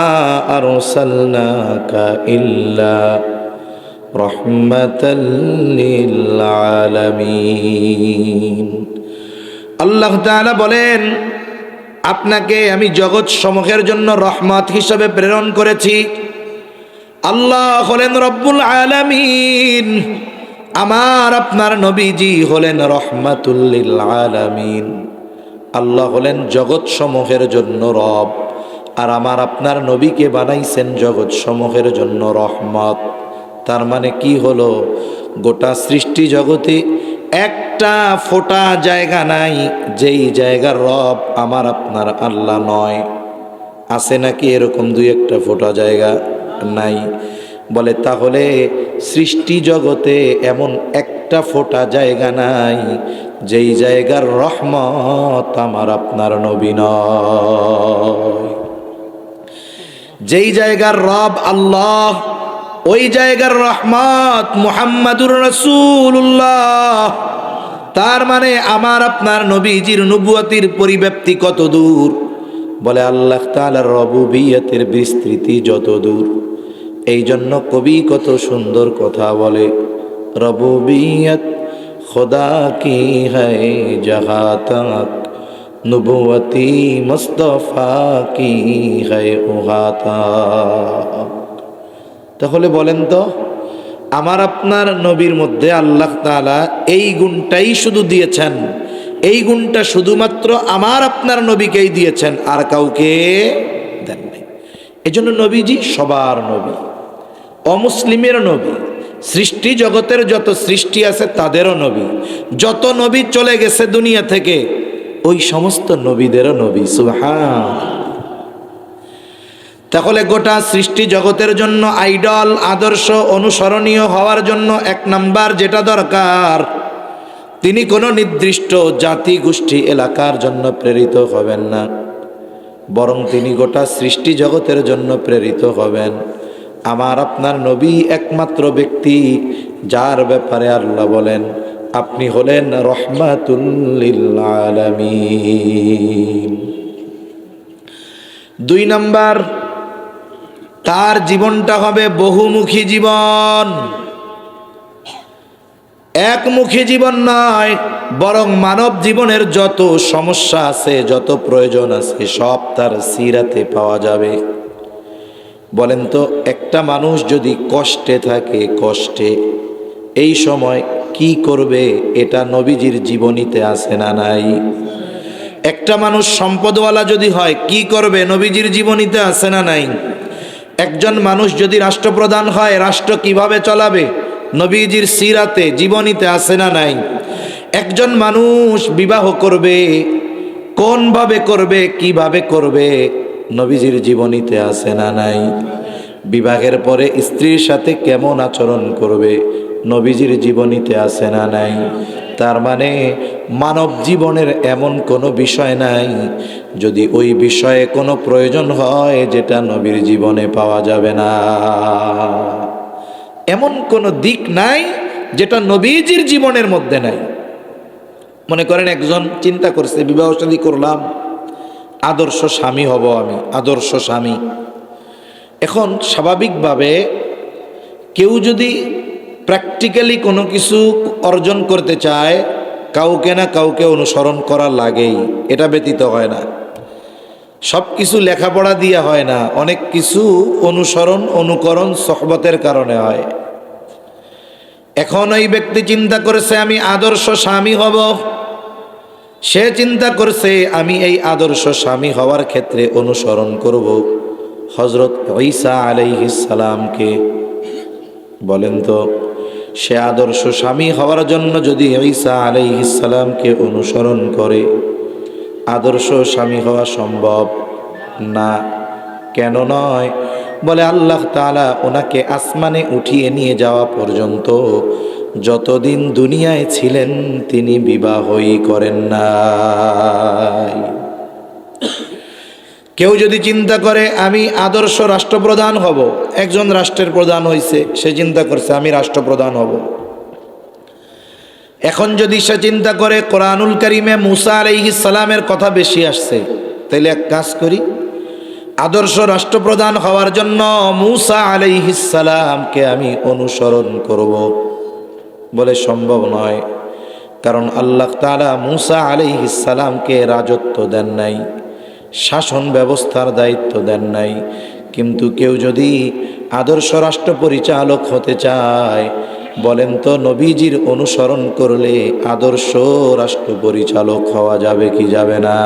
আরসালনাকা ইল্লা রাহমাতাল লিল আলামিন। আল্লাহ তাআলা বলেন, আপনাকে আমি জগৎ সমূহের জন্য রহমত হিসাবে প্রেরণ করেছি। আল্লাহ হলেন রব্বুল আলামিন, আমার আপনার নবীজি হলেন রহমাতুল লিল আলামিন। আল্লাহ হলেন জগৎ সমূহের জন্য রব, আর আমার আপনার নবীকে বানাইছেন জগৎ সমূহের জন্য রহমত। তার মানে কি হলো, গোটা সৃষ্টি জগতে একটা ফোঁটা জায়গা নাই যেই জায়গার রব আমার আপনার আল্লাহ নয়। আছে নাকি এরকম দুই একটা ফোঁটা জায়গা? নাই। বলে তাহলে সৃষ্টি জগতে এমন একটা ফোঁটা জায়গা নাই যেই জায়গার রহমত আমার আপনার নবী নয়। যেই জায়গার রব আল্লাহ, ওই জায়গার রহমত মুহাম্মাদুর রাসূলুল্লাহ। তার মানে আমার আপনার নবীজির নবুয়তির পরিব্যাপ্তি কত দূর, বলে আল্লাহ তাআলার রবুবিয়তের বিস্তৃতি যত দূর। এই জন্য কবি কত সুন্দর কথা বলে, রবুবিয়ত খোদা কি হ্যায় জাহাঁ তক, নবুয়তি মুস্তাফা কি হ্যায় উহা তক। তাহলে বলেন তো, আমার আপনার নবীর মধ্যে আল্লাহ তাআলা এই গুণটাই শুধু দিয়েছেন, এই গুণটা শুধুমাত্র আমার আপনার নবীকেই দিয়েছেন, আর কাউকে দেন নাই। এজন্য নবীজি সবার নবী, অমুসলিমের নবী, সৃষ্টি জগতের যত সৃষ্টি আছে তাদেরও নবী, যত নবী চলে গেছে দুনিয়া থেকে ওই সমস্ত নবীদেরও নবী। সুবহান। তাহলে গোটা সৃষ্টি জগতের জন্য আইডল, আদর্শ, অনুসরণীয় হওয়ার জন্য এক নাম্বার যেটা দরকার, তিনি কোনো নির্দিষ্ট জাতি, গোষ্ঠী, এলাকার জন্য প্রেরিত হবেন না, বরং তিনি গোটা সৃষ্টি জগতের জন্য প্রেরিত হবেন। আমার আপনার নবী একমাত্র ব্যক্তি যার ব্যাপারে আল্লাহ বলেন আপনি হলেন রহমাতুল লিল আলামিন। দুই নাম্বার, তার জীবনটা হবে বহুমুখী জীবন, একমুখী জীবন নয়, বরং মানব জীবনের যত সমস্যা আছে, যত প্রয়োজন আছে সব তার সিরাতে পাওয়া যাবে। বলেন তো, একটা মানুষ যদি কষ্টে থাকে, কষ্টে, এই সময় কি করবে, এটা নবীজির জীবনীতে আছে না নাই? একটা মানুষ সম্পদওয়ালা যদি হয় কি করবে, নবীজির জীবনীতে আছে না নাই? একজন মানুষ যদি রাষ্ট্রপ্রধান হয় রাষ্ট্র কিভাবে চালাবে, নবীজির সিরাতে, জীবনীতে আছে না নাই? একজন মানুষ বিবাহ করবে কোনভাবে করবে, কিভাবে করবে, নবীজির জীবনীতে আছে না নাই? বিবাহের পরে স্ত্রীর সাথে কেমন আচরণ করবে, নবীজির জীবনীতে আছে না নাই? তার মানে মানব জীবনের এমন কোনো বিষয় নাই যদি ওই বিষয়ে কোনো প্রয়োজন হয় যেটা নবীর জীবনে পাওয়া যাবে না। এমন কোনো দিক নাই যেটা নবীজির জীবনের মধ্যে নাই। মনে করেন একজন চিন্তা করছে বিবাহ শাদী করলাম, আদর্শ স্বামী হব আমি, আদর্শ স্বামী। এখন স্বাভাবিকভাবে কেউ যদি প্র্যাকটিক্যালি কোনো কিছু অর্জন করতে চায়, কাউকে না কাউকে অনুসরণ করা লাগেই, এটা ব্যতীত হয় না। সব কিছু লেখাপড়া দিয়ে হয় না, অনেক কিছু অনুসরণ, অনুকরণ, সোহবতের কারণে হয়। এখন ওই ব্যক্তি চিন্তা করেছে আমি আদর্শ স্বামী হব, সে চিন্তা করছে আমি এই আদর্শ স্বামী হওয়ার ক্ষেত্রে অনুসরণ করব হযরত ঈসা আলাইহিস সালামকে। বলেন তো, সে আদর্শ স্বামী হওয়ার জন্য যদি ঈসা আলাইহিস সালামকে অনুসরণ করে, আদর্শ স্বামী হওয়া সম্ভব না। কেন নয়? বলে আল্লাহ তাআলা ওনাকে আসমানে উঠিয়ে নিয়ে যাওয়া পর্যন্ত যতদিন দুনিয়ায় ছিলেন তিনি বিবাহই করেন নাই। কেউ যদি চিন্তা করে আমি আদর্শ রাষ্ট্রপ্রধান হব, একজন রাষ্ট্রের প্রধান হয়েছে, সে চিন্তা করছে আমি রাষ্ট্রপ্রধান হব। এখন যদি সে চিন্তা করে কোরআনুল কারীমে মুসা আলাইহিস সালামের কথা বেশি আসছে, তাইলে এক কাজ করি, আদর্শ রাষ্ট্রপ্রধান হওয়ার জন্য মুসা আলাইহিস সালামকে আমি অনুসরণ করব। বলে সম্ভব নয়, কারণ আল্লাহ তাআলা মুসা আলাইহিস সালামকে রাজত্ব দেন নাই, শাসন ব্যবস্থার দায়িত্ব দেন নাই। কিন্তু কেউ যদি আদর্শ রাষ্ট্র পরিচালক হতে চায়, বলেন তো নবীজির অনুসরণ করলে আদর্শ রাষ্ট্র পরিচালক হওয়া যাবে কি যাবে না?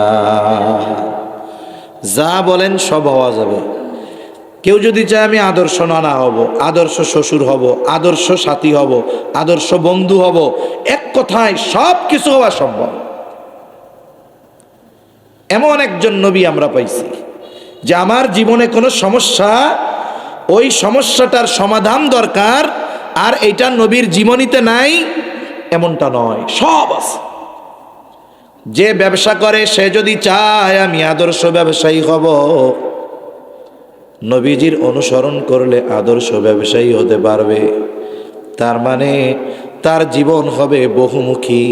যা বলেন সব হওয়া যাবে। কেউ যদি চায় আমি আদর্শ নানা হব, আদর্শ শ্বশুর হব, আদর্শ সাথী হব, আদর্শ বন্ধু হব, এক কথায় সব কিছু হওয়া সম্ভব। এমন একজন নবী আমরা পাইছি যে আমার জীবনে কোনো সমস্যা, ওই সমস্যাটার সমাধান দরকার, আর এটা নবীর জীবনীতে নাই এমনটা নয়, সব আছে। যে ব্যবসা করে সে যদি চায় আমি আদর্শ ব্যবসায়ী হব, নবীজির অনুসরণ করলে আদর্শ ব্যবসায়ী হতে পারবে। তার মানে তার জীবন হবে বহুমুখী,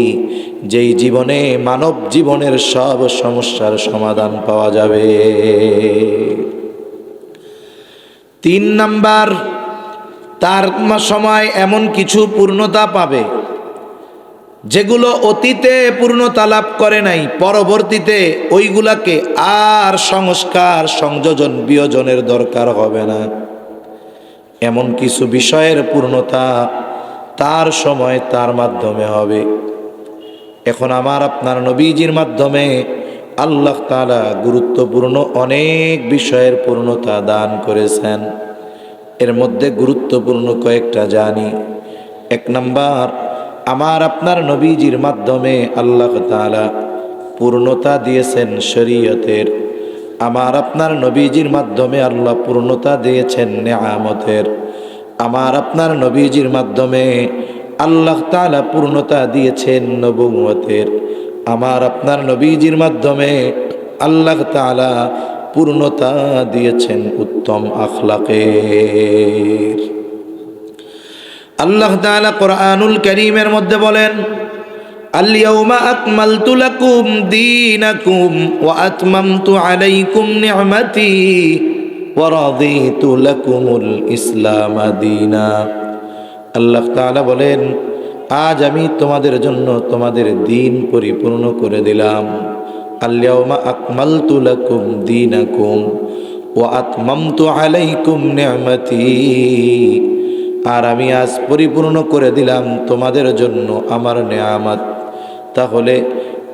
যেই জীবনে মানব জীবনের সব সমস্যার সমাধান পাওয়া যাবে। 3 নাম্বার, তার সময় এমন কিছু পূর্ণতা পাবে যেগুলো অতীতে পূর্ণতা লাভ করে নাই, পরবর্তীতে ওইগুলাকে আর সংস্কার সংযোজন বিয়োজনের দরকার হবে না। এমন কিছু বিষয়ের পূর্ণতা তার সময় তার মাধ্যমে হবে। এখন আমার আপনার নবীজির মাধ্যমে আল্লাহ তাআলা গুরুত্বপূর্ণ অনেক বিষয়ের পূর্ণতা দান করেছেন। এর মধ্যে গুরুত্বপূর্ণ কয়েকটা জানি। 1 নাম্বার, আমার আপনার নবীজির মাধ্যমে আল্লাহ তাআলা পূর্ণতা দিয়েছেন শরীয়তের। আমার আপনার নবীজির মাধ্যমে আল্লাহ পূর্ণতা দিয়েছেন নেয়ামতের। আমার আপনার নবীজির মাধ্যমে আল্লাহ তাআলা পূর্ণতা দিয়েছেন নবুয়তের। আমার আপনার নবীজির মাধ্যমে আল্লাহ তাআলা পূর্ণতা দিয়েছেন উত্তম আখলাকের। আল্লাহ তাআলা কোরআনুল কারীমের মধ্যে বলেন, আল-ইয়াওমা আকমালতু লাকুম দীনাকুম ওয়া আতমামতু আলাইকুম নি'মাতি ওয়া রাদিতু লাকুমুল ইসলাম দীনা। আল্লাহ তাআলা বলেন, আজ আমি তোমাদের জন্য তোমাদের দ্বীন পরিপূর্ণ করে দিলাম। আল-ইয়াওমা আকমালতু লাকুম দীনাকুম ওয়া আতমামতু আলাইকুম নি'মাতি, আর আমি আজ পরিপূর্ণ করে দিলাম তোমাদের জন্য আমার নেয়ামত। তাহলে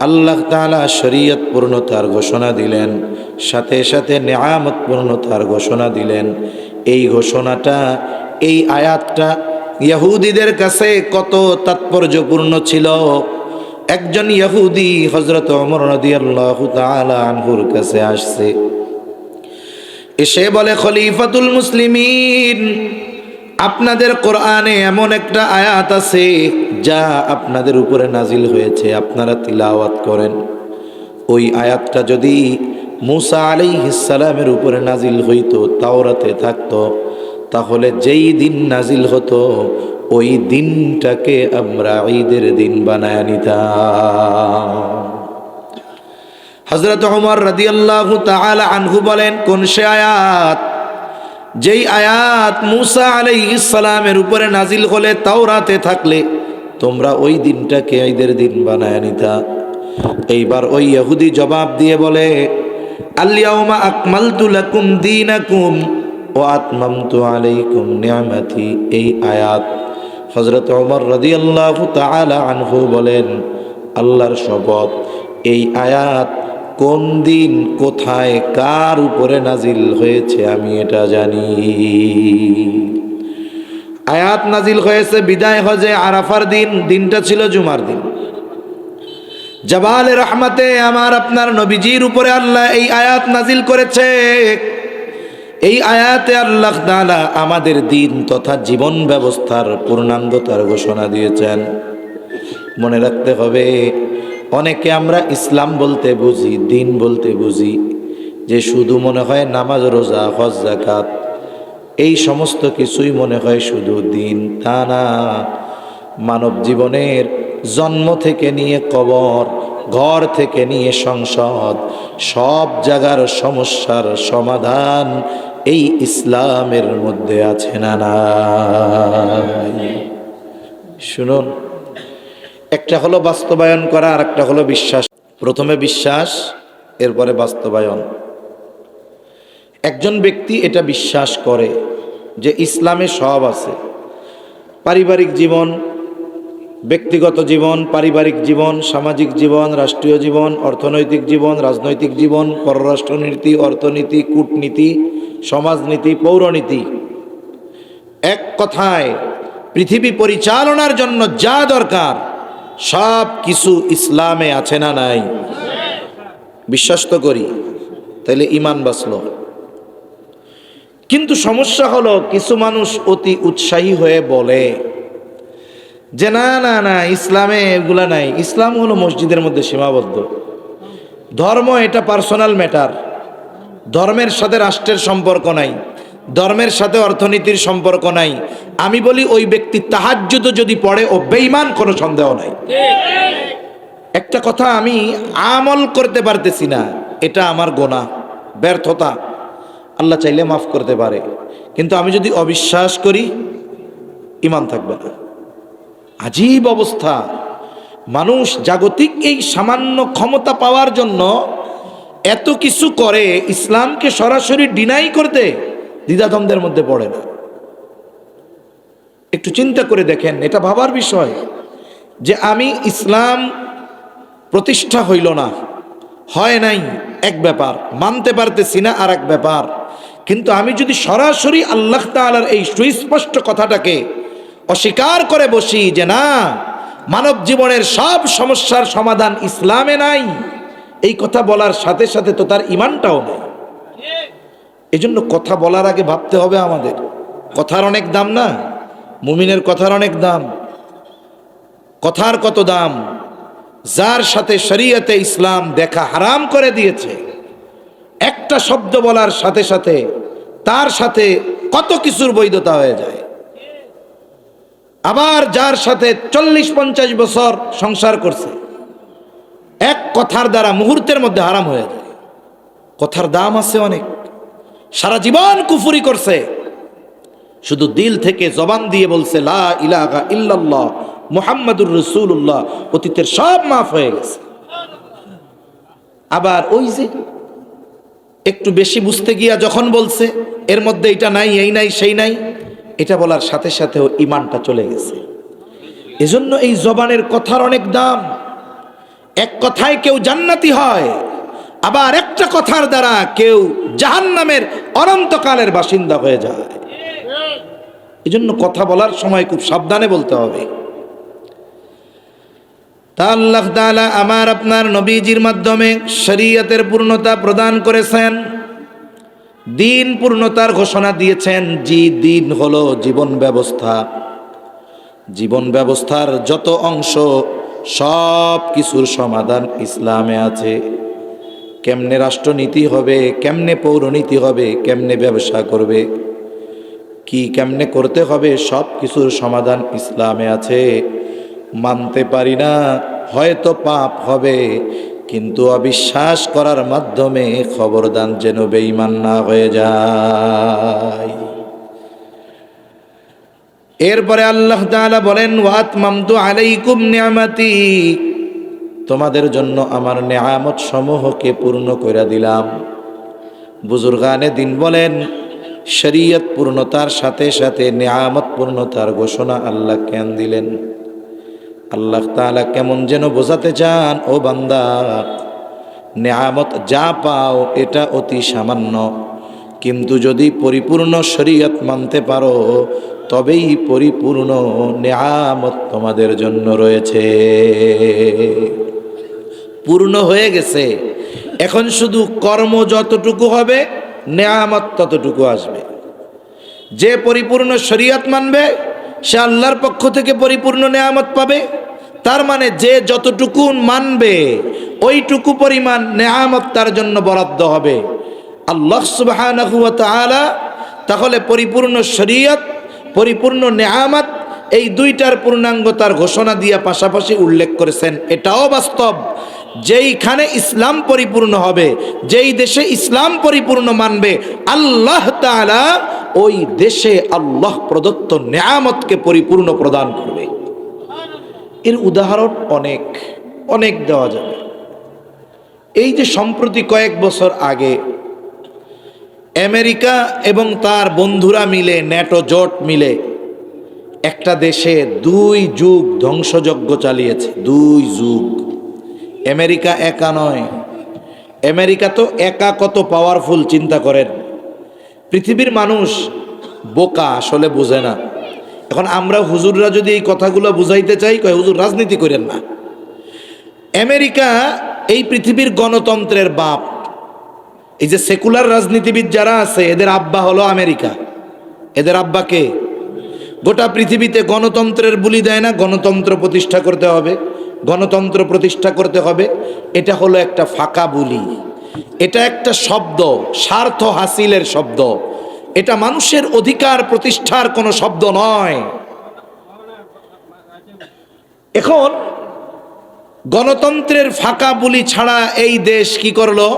আল্লাহ তাআলা শরীয়ত পূর্ণতার ঘোষণা দিলেন, সাথে সাথে নেয়ামত পূর্ণতার ঘোষণা দিলেন। এই ঘোষণাটা, এই আয়াতটা ইহুদিদের কাছে কত তাৎপর্যপূর্ণ ছিল। একজন ইহুদি হযরত ওমর রাদিয়াল্লাহু তাআলা আনহুর কাছে আসছে, এসে বলে, খলিফাতুল মুসলিমিন, আপনাদের কোরআনে এমন একটা আয়াত আছে যা আপনাদের উপরে নাজিল হয়েছে, আপনারা তিলাওয়াত করেন। ওই আয়াতটা যদি মূসা আলাইহিস সালামের উপরে নাজিল হইতো, তাওরাতে থাকতো, তাহলে যেই দিন নাজিল হতো ওই দিনটাকে আমরা ঈদের দিন বানায় নিতাম। হযরত ওমর রাদিয়াল্লাহু তাআলা আনহু বলেন, কোন সে আয়াত? যেই আয়াত মূসা আলাইহিস সালামের উপরে নাজিল হলে, তাওরাতে থাকলে তোমরা ওই দিনটাকে ঈদের দিন বানায় নিতা। এইবার ওই ইহুদি জবাব দিয়ে বলে, আল-ইয়াওমা আকমালতু লাকুম দীনাকুম ওয়া আতমামতু আলাইকুম নি'মাতি। এই আয়াত হযরত ওমর রাদিয়াল্লাহু তাআলা আনহু বলেন, আল্লাহর শপথ, এই আয়াত কোন দিন, কোথায়, কার উপরে নাজিল হয়েছে আমি এটা জানি। আয়াত নাজিল হয়েছে বিদায় হজে আরাফার দিন, দিনটা ছিল জুমার দিন। জাবালে রহমতে আমার আপনার নবীজির উপরে আল্লাহ এই আয়াত নাজিল করেছে। এই আয়াতে আল্লাহ তাআলা আমাদের দিন তথা জীবন ব্যবস্থার পূর্ণাঙ্গতার ঘোষণা দিয়েছেন। মনে রাখতে হবে, অনেকে আমরা ইসলাম বলতে বুঝি, দিন বলতে বুঝি যে শুধু মনে হয় নামাজ, রোজা, হজ, যাকাত, এই সমস্ত কিছুই মনে হয় শুধু দিন। তা না, মানব জীবনের জন্ম থেকে নিয়ে কবর, ঘর থেকে নিয়ে সংসদ, সব জায়গার সমস্যার সমাধান এই ইসলামের মধ্যে আছে না নাই? শুনুন, একটা হলো বাস্তবায়ন করা, আর একটা হলো বিশ্বাস। প্রথমে বিশ্বাস, এরপরে বাস্তবায়ন। একজন ব্যক্তি এটা বিশ্বাস করে যে ইসলামে সব আছে, পারিবারিক জীবন, ব্যক্তিগত জীবন, পারিবারিক জীবন, সামাজিক জীবন, রাষ্ট্রীয় জীবন, অর্থনৈতিক জীবন, রাজনৈতিক জীবন, পররাষ্ট্রনীতি, অর্থনীতি, কূটনীতি, সমাজনীতি, পৌরনীতি, এক কথায় পৃথিবী পরিচালনার জন্য যা দরকার সব কিছু ইসলামে আছে না নাই? বিশ্বাস তো করি, তাইলে ঈমান বাঁচল। কিন্তু সমস্যা হলো কিছু মানুষ অতি উৎসাহী হয়ে বলে যে না না না, ইসলামে এগুলা নাই, ইসলাম হলো মসজিদের মধ্যে সীমাবদ্ধ, ধর্ম এটা পার্সোনাল ম্যাটার, ধর্মের সাথে রাষ্ট্রের সম্পর্ক নাই, ধর্মের সাথে অর্থনীতির সম্পর্ক নাই। আমি বলি ওই ব্যক্তি তাহাজ্জুদ যদি পড়ে ও বেঈমান, কোনো সন্দেহ নাই। একটা কথা আমি আমল করতে পারতেছি না, এটা আমার গোনাহ, ব্যর্থতা, আল্লাহ চাইলে মাফ করতে পারে, কিন্তু আমি যদি অবিশ্বাস করি ঈমান থাকবে না। আজীব অবস্থা। মানুষ জাগতিক এই সামান্য ক্ষমতা পাওয়ার জন্য এত কিছু করে, ইসলামকে সরাসরি ডিনাই করতে দ্বিধাদ্বন্দ্বের মধ্যে পড়ে না। একটু চিন্তা করে দেখেন, এটা ভাবার বিষয় যে আমি ইসলাম প্রতিষ্ঠা হইল না, হয় নাই এক ব্যাপার, মানতে পারতেছি না আর এক ব্যাপার, কিন্তু আমি যদি সরাসরি আল্লাহ তাআলার এই সুস্পষ্ট কথাটাকে অস্বীকার করে বসি যে না, মানব জীবনের সব সমস্যার সমাধান ইসলামে নাই, এই কথা বলার সাথে সাথে তো তার ঈমানটাও নেই। এজন্য কথা বলার আগে ভাবতে হবে আমাদের, কথার অনেক দাম না? মুমিনের কথার অনেক দাম। কথার কত দাম! যার সাথে শরীয়তে ইসলাম দেখা হারাম করে দিয়েছে, একটা শব্দ বলার সাথে সাথে তার সাথে কত কিছুর বৈধতা হয়ে যায়। আবার যার সাথে 40-50 বছর সংসার করছে, এক কথার দ্বারা মুহূর্তের মধ্যে হারাম হয়ে যায়। কথার দাম আছে অনেক। সারা জীবন কুফরি করছে, শুধু দিল থেকে জবান দিয়ে বলছে লা ইলাহা ইল্লাল্লাহ মুহাম্মাদুর রাসূলুল্লাহ, অতীতের সব মাফ হয়ে গেছে। আবার ওই যে একটু বেশি বুঝতে গিয়া যখন বলছে এর মধ্যে এটা নাই, এই নাই, সেই নাই, এটা বলার সাথে সাথেও ঈমানটা চলে গেছে। এজন্য এই জবানের কথার অনেক দাম। এক কথায় কেউ জান্নাতি হয়, আবার একটা কথার দ্বারা কেউ জাহান্নামের অনন্তকালের বাসিন্দা হয়ে যায়। এজন্য কথা বলার সময় খুব সাবধানে বলতে হবে। তা আল্লাহ তাআলা আমার আপনার নবীজির মাধ্যমে শরীয়তের পূর্ণতা প্রদান করেছেন, দিন পূর্ণতার ঘোষণা দিয়েছেন। দিন হলো জীবন ব্যবস্থা। জীবন ব্যবস্থার যত অংশ সব কিছুর সমাধান ইসলামে আছে। কেমনে রাষ্ট্রনীতি হবে, কেমনে পৌরনীতি হবে, কেমনে ব্যবসা করবে, কি কেমনে করতে হবে, সব কিছুর সমাধান ইসলামে আছে। মানতে পারি না, হয়তো পাপ হবে, কিন্তু অবিশ্বাস করার মাধ্যমে খবরদার যেন বেঈমান না হয়ে যায়। এরপরে আল্লাহ তাআলা বলেন ওয়াতমামতু আলাইকুম নিয়ামাতি, তোমাদের জন্য আমার নেয়ামত সমূহকে পূর্ণ করে দিলাম। বুজুর্গানে দিন বলেন শরীয়ত পূর্ণতার সাথে সাথে নেয়ামত পূর্ণতার ঘোষণা আল্লাহ কেন দিলেন? আল্লাহ তাআলা কেমন যেন বোঝাতে চান, ও বান্দা, নেয়ামত যা পাও এটা অতি সামান্য, কিন্তু যদি পরিপূর্ণ শরীয়ত মানতে পারো তবেই পরিপূর্ণ নেয়ামত তোমাদের জন্য রয়েছে। পূর্ণ হয়ে গেছে, এখন শুধু কর্ম যতটুকু হবে নেয়ামত ততটুকু আসবে। যে পরিপূর্ণ শরীয়ত মানবে সে আল্লাহর পক্ষ থেকে পরিপূর্ণ নেয়ামত পাবে। তার মানে যে যতটুকু মানবে ওইটুকু পরিমাণ নেয়ামত তার জন্য বরাদ্দ হবে। আল্লাহ সুবহানাহু ওয়া তাআলা তাহলে পরিপূর্ণ শরীয়ত, পরিপূর্ণ নেয়ামত, এই দুইটার পূর্ণাঙ্গতার ঘোষণা দিয়া পাশাপাশি উল্লেখ করেছেন। এটাও বাস্তব, যেইখানে ইসলাম পরিপূর্ণ হবে, যেই দেশে ইসলাম পরিপূর্ণ মানবে, আল্লাহ তাআলা ওই দেশে আল্লাহ প্রদত্ত নেয়ামতকে পরিপূর্ণ প্রদান করবে। এর উদাহরণ অনেক অনেক দেওয়া যাবে। এই যে সম্প্রতি কয়েক বছর আগে আমেরিকা এবং তার বন্ধুরা মিলে, ন্যাটো জোট মিলে একটা দেশে 2 যুগ ধ্বংসযজ্ঞ চালিয়েছে। 2 যুগ। আমেরিকা একা নয়, আমেরিকা তো একা কত পাওয়ারফুল চিন্তা করেন। পৃথিবীর মানুষ বোকা, আসলে বোঝে না। এখন আমরা হুজুররা যদি এই কথাগুলো বুঝাইতে চাই, কয় হুজুর রাজনীতি করেন না। আমেরিকা এই পৃথিবীর গণতন্ত্রের বাপ। এই যে সেকুলার রাজনীতিবিদ যারা আছে, এদের আব্বা হলো আমেরিকা। এদের আব্বাকে গোটা পৃথিবীতে গণতন্ত্রের বুলি দেয় না, গণতন্ত্র প্রতিষ্ঠা করতে হবে, গণতন্ত্র প্রতিষ্ঠা করতে হবে। এটা হলো একটা ফাঁকা বুলি, এটা একটা শব্দ, স্বার্থ হাসিলের শব্দ। এটা মানুষের অধিকার প্রতিষ্ঠার কোনো শব্দ নয়। এখন গণতন্ত্রের ফাঁকা বুলি ছাড়া এই দেশ কি করলো?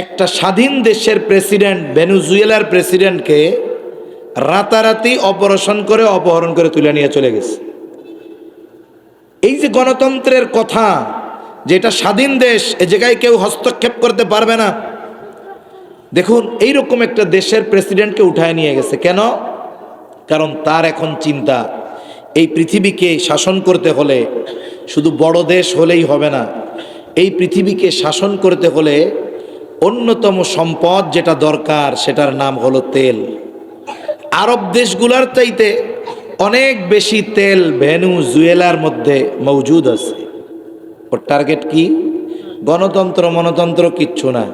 একটা স্বাধীন দেশের প্রেসিডেন্ট, ভেনেজুয়েলার প্রেসিডেন্টকে রাতারাতি অপারেশন করে অপহরণ করে তুলে নিয়ে চলে গেছে। এই যে গণতন্ত্রের কথা, যেটা স্বাধীন দেশ, এ জায়গায় কেউ হস্তক্ষেপ করতে পারবে না। দেখুন, এইরকম একটা দেশের প্রেসিডেন্টকে উঠায় নিয়ে গেছে। কেন? কারণ তার এখন চিন্তা, এই পৃথিবীকে শাসন করতে হলে শুধু বড় দেশ হলেই হবে না। এই পৃথিবীকে শাসন করতে হলে অন্যতম সম্পদ যেটা দরকার, সেটার নাম হলো তেল। আরব দেশগুলোর চাইতে অনেক বেশি তেল ভেনেজুয়েলার মধ্যে মজুদ আছে। ওর টার্গেট কি? গণতন্ত্র মনতন্ত্র কিচ্ছু না,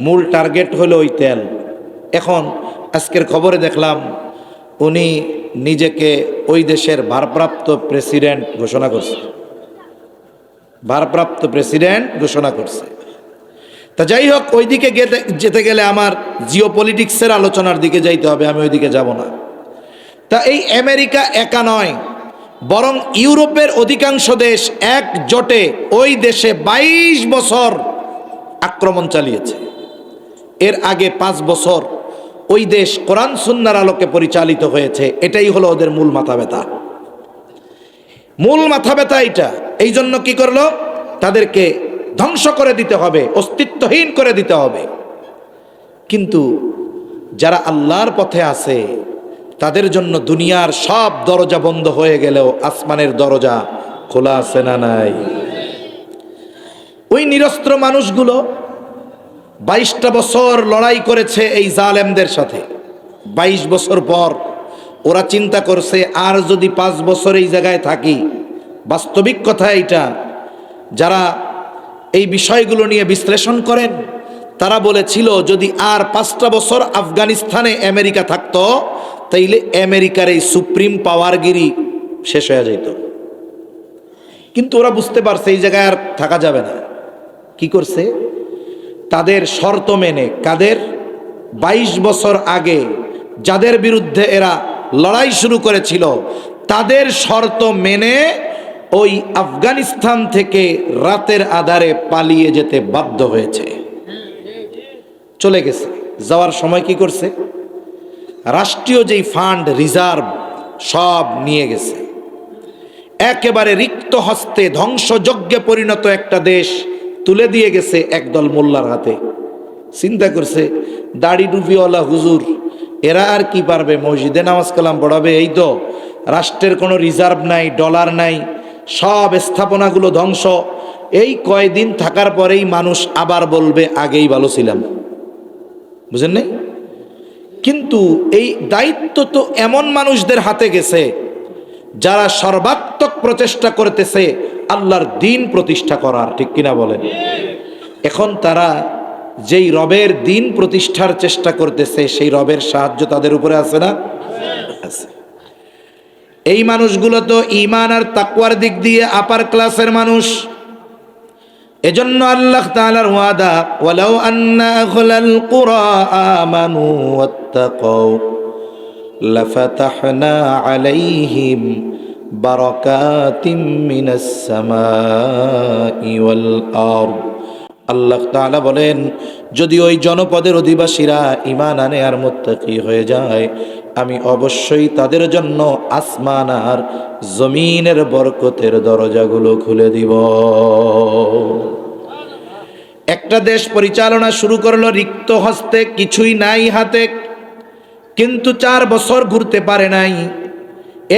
মূল টার্গেট হলো ওই তেল। এখন আজকের খবরে দেখলাম উনি নিজেকে ওই দেশের ভারপ্রাপ্ত প্রেসিডেন্ট ঘোষণা করছে। ভারপ্রাপ্ত প্রেসিডেন্ট ঘোষণা করছে। তা যাই হোক, ওই দিকে যেতে গেলে আমার জিওপলিটিক্সের আলোচনার দিকে যাইতে হবে, আমি ওই দিকে যাব না। তা এই আমেরিকা একা নয়, বরং ইউরোপের অধিকাংশ দেশ একজোটে ওই দেশে 22 বছর আক্রমণ চালিয়েছে। এর আগে 5 বছর ওই দেশ কোরআন সুন্নাহর আলোকে পরিচালিত হয়েছে। এটাই হলো ওদের মূল মাথা ব্যথা। মূল মাথা ব্যথা এটা। এই জন্য কি করলো? তাদেরকে ধ্বংস করে দিতে হবে, অস্তিত্বহীন করে দিতে হবে। কিন্তু যারা আল্লাহর পথে আছে, তাদের জন্য দুনিয়ার সব দরজা বন্ধ হয়ে গেলেও আসমানের দরজা খোলা আছে না নাই? ওই নিরস্ত্র মানুষগুলো 22টা বছর লড়াই করেছে এই জালেমদের সাথে। 22 বছর পর ওরা চিন্তা করছে, আর যদি 5 বছর এই জায়গায় থাকি। বাস্তবিক কথা এইটা। যারা এই বিষয়গুলো নিয়ে বিশ্লেষণ করেন, তারা বলেছিল যদি আর 5টা বছর আফগানিস্তানে আমেরিকা থাকতো, তাইলে আমেরিকার এই সুপ্রিম পাওয়ারগিরি শেষ হয়ে যেত। কিন্তু ওরা বুঝতে পারছে এই জায়গায় আর থাকা যাবে না। কি করছে? তাদের শর্ত মেনে, কাদের 22 বছর আগে যাদের বিরুদ্ধে এরা লড়াই শুরু করেছিল, তাদের শর্ত মেনে ওই আফগানিস্তান থেকে রাতের আধারে পালিয়ে যেতে বাধ্য হয়েছে। চলে গেছে। যাওয়ার সময় কি করছে? রাষ্ট্রীয় যেই ফান্ড, রিজার্ভ সব নিয়ে গেছে। একেবারে রিক্ত হস্তে ধ্বংসযজ্ঞে পরিণত একটা দেশ তুলে দিয়ে গেছে একদল মোল্লার হাতে। চিন্তা করছে, দাড়ি টুপিওয়ালা হুজুর এরা আর কি পারবে? মসজিদে নামাজ কালাম পড়াবে, এই তো। রাষ্ট্রের কোনো রিজার্ভ নাই, ডলার নাই, সব স্থাপনাগুলো ধ্বংস। এই কয়দিন থাকার পরেই মানুষ আবার বলবে আগেই ভালো ছিলাম। বুঝেন নাই? কিন্তু এই দায়িত্ব তো এমন মানুষদের হাতে গেছে যারা সর্বাত্মক প্রচেষ্টা করতেছে আল্লাহর দ্বীন প্রতিষ্ঠা করার। ঠিক কিনা বলেন? এখন তারা যেই রবের দ্বীন প্রতিষ্ঠার চেষ্টা করতেছে, সেই রবের সাহায্য তাদের উপরে আছে না? আছে। এই মানুষগুলো তো ঈমান আর তাকওয়ার দিক দিয়ে আপার ক্লাসের মানুষ। এজন্য আল্লাহ তাআলার ওয়াদা, ওয়ালাউ আন্না আহলাল কুরা আমানু ওয়াত্তাকাউ লাফাতাহনা আলাইহিম বারাকাতিম মিনাস সামাই ওয়াল আরদ। আল্লাহ তাআলা বলেন, যদি ওই জনপদের অধিবাসীরা ঈমান আনে আর মুত্তাকি হয়ে যায়, আমি অবশ্যই তাদের জন্য আসমান আর জমিনের বরকতের দরজাগুলো খুলে দিব। একটা দেশ পরিচালনা শুরু করলো রিক্ত হস্তে, কিছুই নাই হাতে, কিন্তু 4 বছর ঘুরতে পারে নাই।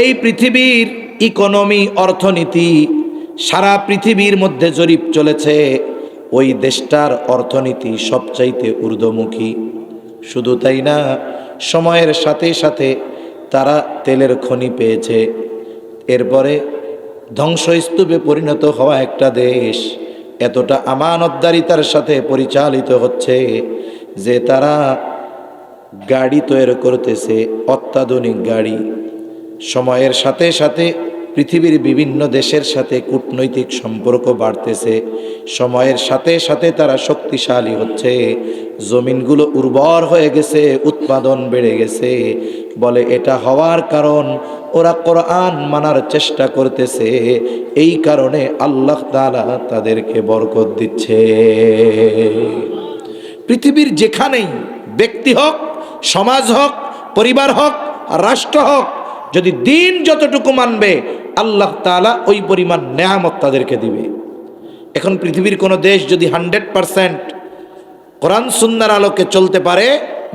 এই পৃথিবীর ইকোনমি, অর্থনীতি, সারা পৃথিবীর মধ্যে জরিপ চলেছে, ওই দেশটার অর্থনীতি সবচাইতে ঊর্ধ্বমুখী। শুধু তাই না, সময়ের সাথে সাথে তারা তেলের খনি পেয়েছে। এরপরে ধ্বংসস্তূপে পরিণত হওয়া একটা দেশ এতটা আমানতদারিতার সাথে পরিচালিত হচ্ছে যে তারা গাড়ি তৈরি করতেছে, অত্যাধুনিক গাড়ি। সময়ের সাথে সাথে পৃথিবীর বিভিন্ন দেশের সাথে কূটনৈতিক সম্পর্ক বাড়তেছে, সময়ের সাথে সাথে তারা শক্তিশালী হচ্ছে, জমিনগুলো উর্বর হয়ে গেছে, উৎপাদন বেড়ে গেছে। বলে এটা হওয়ার কারণ ওরা কোরআন মানার চেষ্টা করতেছে, এই কারণে আল্লাহ তাআলা তাদেরকে বরকত দিচ্ছে। পৃথিবীর যেখানেই ব্যক্তি হোক, সমাজ হোক, পরিবার হোক, রাষ্ট্র হোক, যদি দিন যতটুকু মানবে আল্লাহ তাআলা ওই পরিমাণ নেয়ামত তাদেরকে দিবে। এখন পৃথিবীর কোনো দেশ যদি 100% কোরআন সুন্নাহর আলোকে চলতে পারে,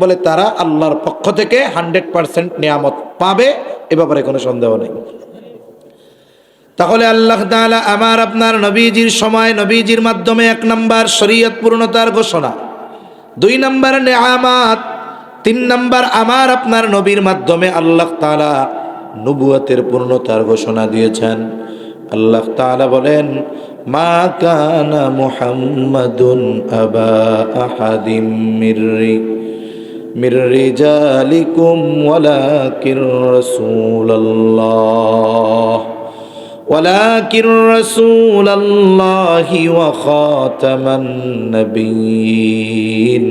বলে তারা আল্লাহর পক্ষ থেকে 100% নেয়ামত পাবে, এ ব্যাপারে কোনো সন্দেহ নেই। তাহলে আল্লাহ তাআলা আমার আপনার নবীজির সময়, নবীজির মাধ্যমে 1 নম্বর শরীয়ত পূর্ণতার ঘোষণা, 2 নম্বর নেয়ামত, 3 নম্বর আমার আপনার নবীর মাধ্যমে আল্লাহ তাআলা নবুয়তের পূর্ণতার ঘোষণা দিয়েছেন। আল্লাহ তাআলা বলেন, মা কানা মুহাম্মাদুন আবা আহাদিম মির রিজালিকুম ওয়ালাকিন রাসূলুল্লাহি ওয়া খাতামান নাবিয়্যিন